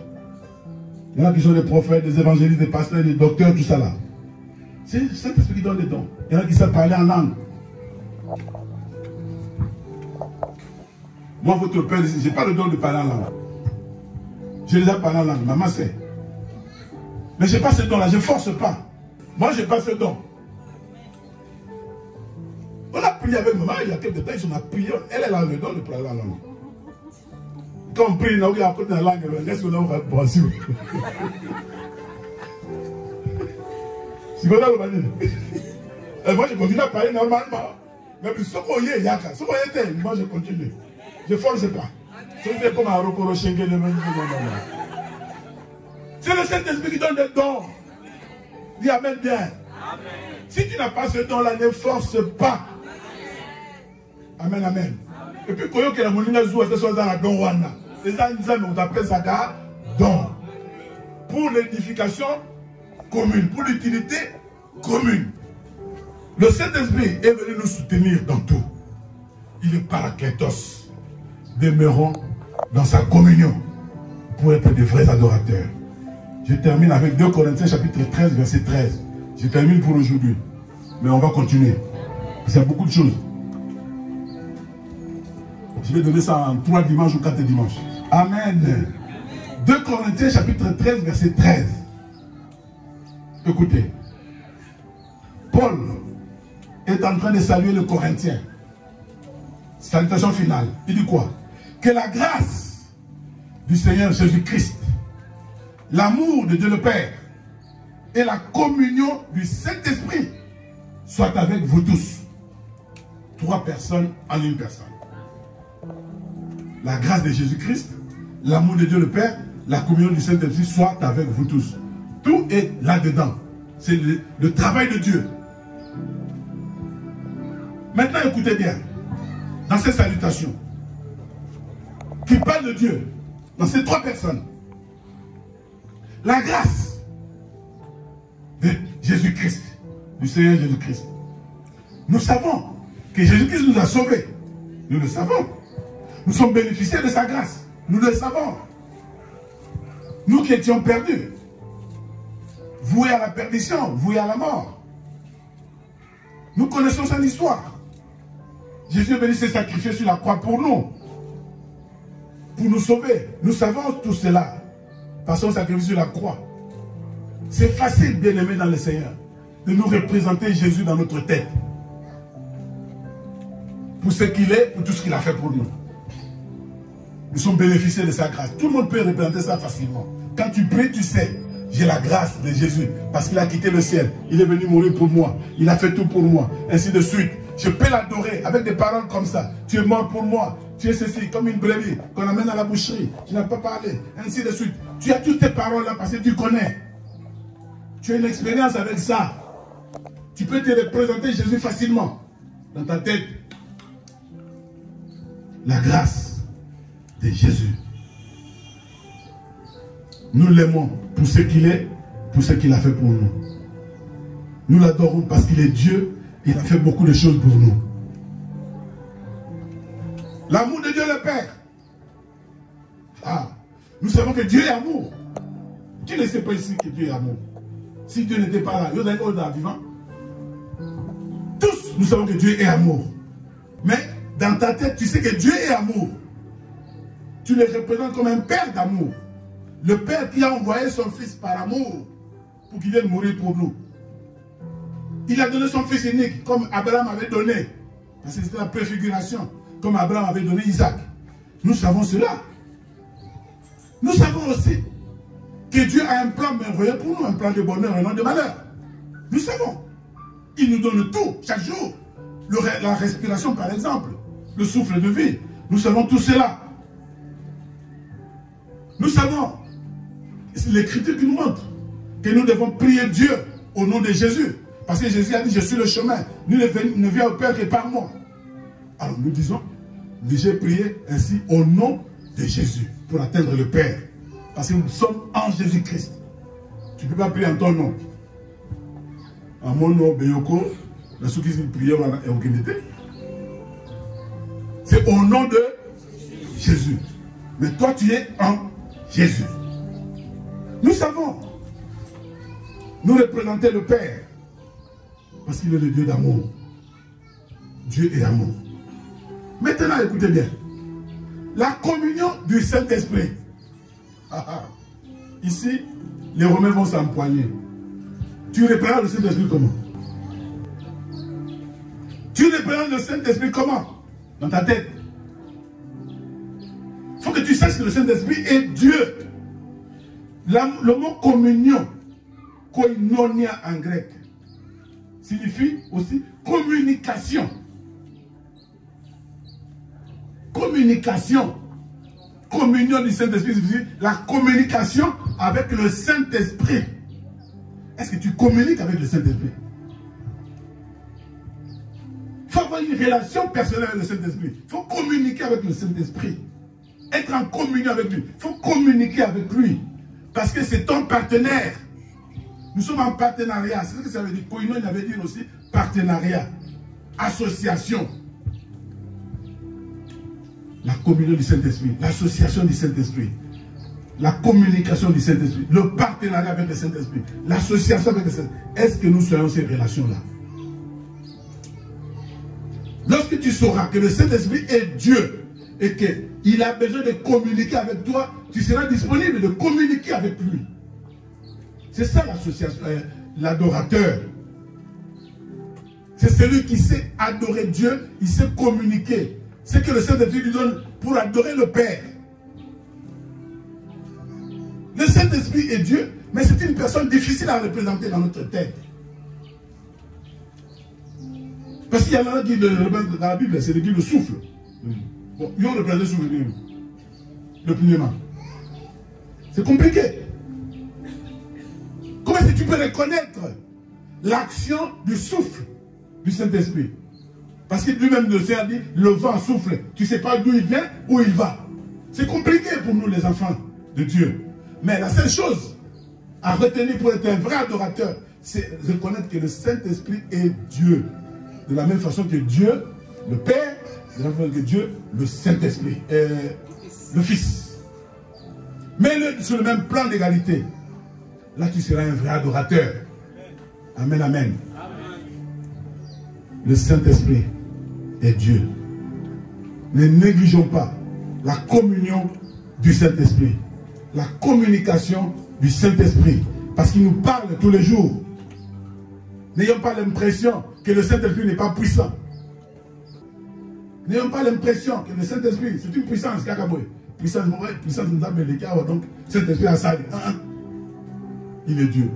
il y en a qui sont des prophètes, des évangélistes, des pasteurs, des docteurs, tout ça là. C'est le Saint-Esprit qui donne des dons. Il y en a qui savent parler en langue. Moi, votre père, je n'ai pas le don de parler en langue. Je les ai parlé en langue, maman sait. Mais je n'ai pas ce don-là, je ne force pas. Moi, je n'ai pas ce don. On a prié avec maman, il y a quelques temps, on a prié. Elle a le don de parler en langue. Quand on prie, on a apporté la langue, est-ce qu'on a pensé? C'est quoi ça, le moi, je continue à parler normalement. Mais puis, ce qu'on y est, yaka. Ce qu'on y est, moi, je continue. Je ne force pas. C'est comme un rokoro shengue de même. C'est le Saint-Esprit qui donne des dons. Dis Amen bien. Amen. Si tu n'as pas ce don-là, ne force pas. Amen, amen. Et puis, quand il y a la zou, c'est soit dans la don wana. Les gens on appelle ça don. Pour l'édification commune, pour l'utilité commune. Le Saint-Esprit est venu nous soutenir dans tout. Il est Paraclétos. Demeurons dans sa communion pour être des vrais adorateurs. Je termine avec 2 Corinthiens chapitre 13, verset 13. Je termine pour aujourd'hui. Mais on va continuer. Il y a beaucoup de choses. Je vais donner ça en 3 dimanches ou 4 dimanches. Amen. 2 Corinthiens chapitre 13, verset 13. Écoutez. Paul est en train de saluer le Corinthien. Salutation finale. Il dit quoi? Que la grâce du Seigneur Jésus-Christ, l'amour de Dieu le Père et la communion du Saint-Esprit soient avec vous tous. 3 personnes en une personne. La grâce de Jésus-Christ, l'amour de Dieu le Père, la communion du Saint-Esprit soient avec vous tous. Tout est là-dedans. C'est le travail de Dieu. Maintenant, écoutez bien. Dans ces salutations, qui parlent de Dieu, dans ces 3 personnes, la grâce de Jésus-Christ, du Seigneur Jésus-Christ. Nous savons que Jésus-Christ nous a sauvés. Nous le savons. Nous sommes bénéficiaires de sa grâce. Nous le savons. Nous qui étions perdus, voués à la perdition, voués à la mort. Nous connaissons son histoire. Jésus est venu se sacrifier sur la croix pour nous sauver. Nous savons tout cela par son sacrifice sur la croix. C'est facile, bien aimé dans le Seigneur, de nous représenter Jésus dans notre tête. Pour ce qu'il est, pour tout ce qu'il a fait pour nous. Nous sommes bénéficiaires de sa grâce. Tout le monde peut représenter ça facilement. Quand tu pries, tu sais, j'ai la grâce de Jésus. Parce qu'il a quitté le ciel. Il est venu mourir pour moi. Il a fait tout pour moi. Ainsi de suite. Je peux l'adorer avec des paroles comme ça. Tu es mort pour moi. Tu es ceci, comme une brebis qu'on amène à la boucherie. Tu n'as pas parlé. Ainsi de suite. Tu as toutes tes paroles là parce que tu connais. Tu as une expérience avec ça. Tu peux te représenter Jésus facilement. Dans ta tête. La grâce de Jésus. Nous l'aimons pour ce qu'il est, pour ce qu'il a fait pour nous. Nous l'adorons parce qu'il est Dieu. Il a fait beaucoup de choses pour nous. L'amour de Dieu le Père. Ah, nous savons que Dieu est amour. Qui ne sait pas ici que Dieu est amour? Si Dieu n'était pas là, il y aurait un vivant. Tous, nous savons que Dieu est amour. Mais dans ta tête, tu sais que Dieu est amour. Tu le représentes comme un père d'amour. Le Père qui a envoyé son Fils par amour pour qu'il vienne mourir pour nous. Il a donné son Fils unique comme Abraham avait donné. Parce que c'était la préfiguration. comme Abraham avait donné Isaac. Nous savons cela. Nous savons aussi que Dieu a un plan merveilleux pour nous, un plan de bonheur et non de malheur. Nous savons. Il nous donne tout, chaque jour. La respiration, par exemple, le souffle de vie. Nous savons tout cela. Nous savons, c'est l'Écriture qui nous montre que nous devons prier Dieu au nom de Jésus. Parce que Jésus a dit, je suis le chemin. Nul ne vient au Père que par moi. Alors nous disons, j'ai prié ainsi au nom de Jésus pour atteindre le Père. Parce que nous sommes en Jésus-Christ. Tu ne peux pas prier en ton nom. En mon nom, Beyoko, la souki prière est organisée. C'est au nom de Jésus. Mais toi, tu es en Jésus. Nous savons nous représenter le Père. Parce qu'il est le Dieu d'amour. Dieu est amour. Maintenant, écoutez bien. La communion du Saint-Esprit. Ici, les Romains vont s'empoigner. Tu représentes le Saint-Esprit comment? Tu représentes le Saint-Esprit comment? Dans ta tête. Il faut que tu saches que le Saint-Esprit est Dieu. Le mot communion, koinonia en grec, signifie aussi communication. Communication. Communion du Saint-Esprit signifie la communication avec le Saint-Esprit. Est-ce que tu communiques avec le Saint-Esprit? Il faut avoir une relation personnelle avec le Saint-Esprit. Il faut communiquer avec le Saint-Esprit. Être en communion avec lui. Il faut communiquer avec lui. Parce que c'est ton partenaire. Nous sommes en partenariat. C'est ce que ça veut dire. Koinon, il avait dit aussi partenariat. Association. La communion du Saint-Esprit. L'association du Saint-Esprit. La communication du Saint-Esprit. Le partenariat avec le Saint-Esprit. L'association avec le Saint-Esprit. Est-ce que nous soyons ces relations-là? Lorsque tu sauras que le Saint-Esprit est Dieu et qu'il a besoin de communiquer avec toi, tu seras disponible de communiquer avec lui. C'est ça l'association, l'adorateur. C'est celui qui sait adorer Dieu, il sait communiquer. C'est que le Saint-Esprit lui donne pour adorer le Père. Le Saint-Esprit est Dieu, mais c'est une personne difficile à représenter dans notre tête. Parce qu'il y en a qui, dans la Bible, c'est le souffle. Bon, ils ont représenté le souffle, le pneumat. C'est compliqué. Comment est-ce que tu peux reconnaître l'action du souffle du Saint-Esprit? Parce que lui-même, le Seigneur dit, le vent souffle. Tu ne sais pas d'où il vient, où il va. C'est compliqué pour nous, les enfants de Dieu. Mais la seule chose à retenir pour être un vrai adorateur, c'est reconnaître que le Saint-Esprit est Dieu. De la même façon que Dieu, le Père, de la même façon que Dieu, le Saint-Esprit, le Fils. Mais sur le même plan d'égalité. Là, tu seras un vrai adorateur. Amen, amen. Le Saint-Esprit est Dieu. Ne négligeons pas la communion du Saint-Esprit. La communication du Saint-Esprit. Parce qu'il nous parle tous les jours. N'ayons pas l'impression que le Saint-Esprit n'est pas puissant. N'ayons pas l'impression que le Saint-Esprit, c'est une puissance. Puissance, donc Saint-Esprit a ça. Il est Dieu.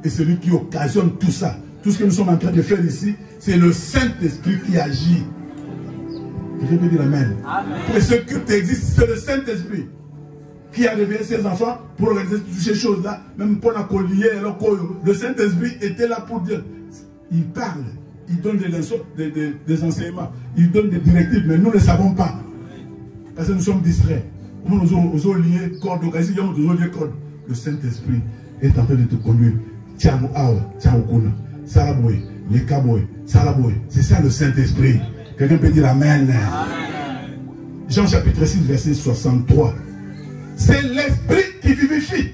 Et celui qui occasionne tout ça, tout ce que nous sommes en train de faire ici, c'est le Saint-Esprit qui agit. Je peux dire amen. Pour ce culte existe, c'est le Saint-Esprit qui a réveillé ses enfants pour organiser toutes ces choses-là, même pour la collier, le Saint-Esprit était là pour dire, il parle, il donne des enseignements, il donne des directives, mais nous ne savons pas. Parce que nous sommes distraits. Nous avons lié corde, le Saint-Esprit est en train de te conduire. C'est ça le Saint-Esprit. Quelqu'un peut dire amen. Jean chapitre 6, verset 63. C'est l'Esprit qui vivifie.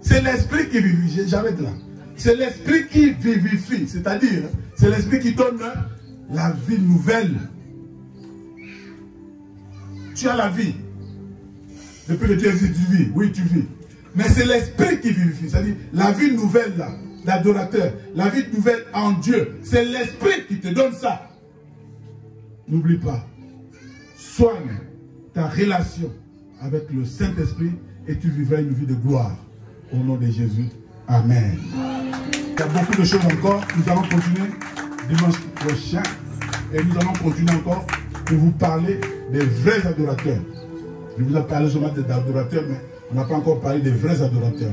C'est l'Esprit qui vivifie. J'arrête là. C'est l'Esprit qui vivifie. C'est-à-dire, c'est l'Esprit qui donne la vie nouvelle. Tu as la vie. Depuis que tu existes, tu vis. Oui, tu vis. Mais c'est l'Esprit qui vivifie. C'est-à-dire, la vie nouvelle là, d'adorateur, la vie nouvelle en Dieu, c'est l'Esprit qui te donne ça. N'oublie pas, soigne ta relation avec le Saint-Esprit et tu vivras une vie de gloire. Au nom de Jésus, Amen. Il y a beaucoup de choses encore. Nous allons continuer dimanche prochain et nous allons continuer encore pour vous parler des vrais adorateurs. Je vous ai parlé seulement des adorateurs, mais on n'a pas encore parlé des vrais adorateurs.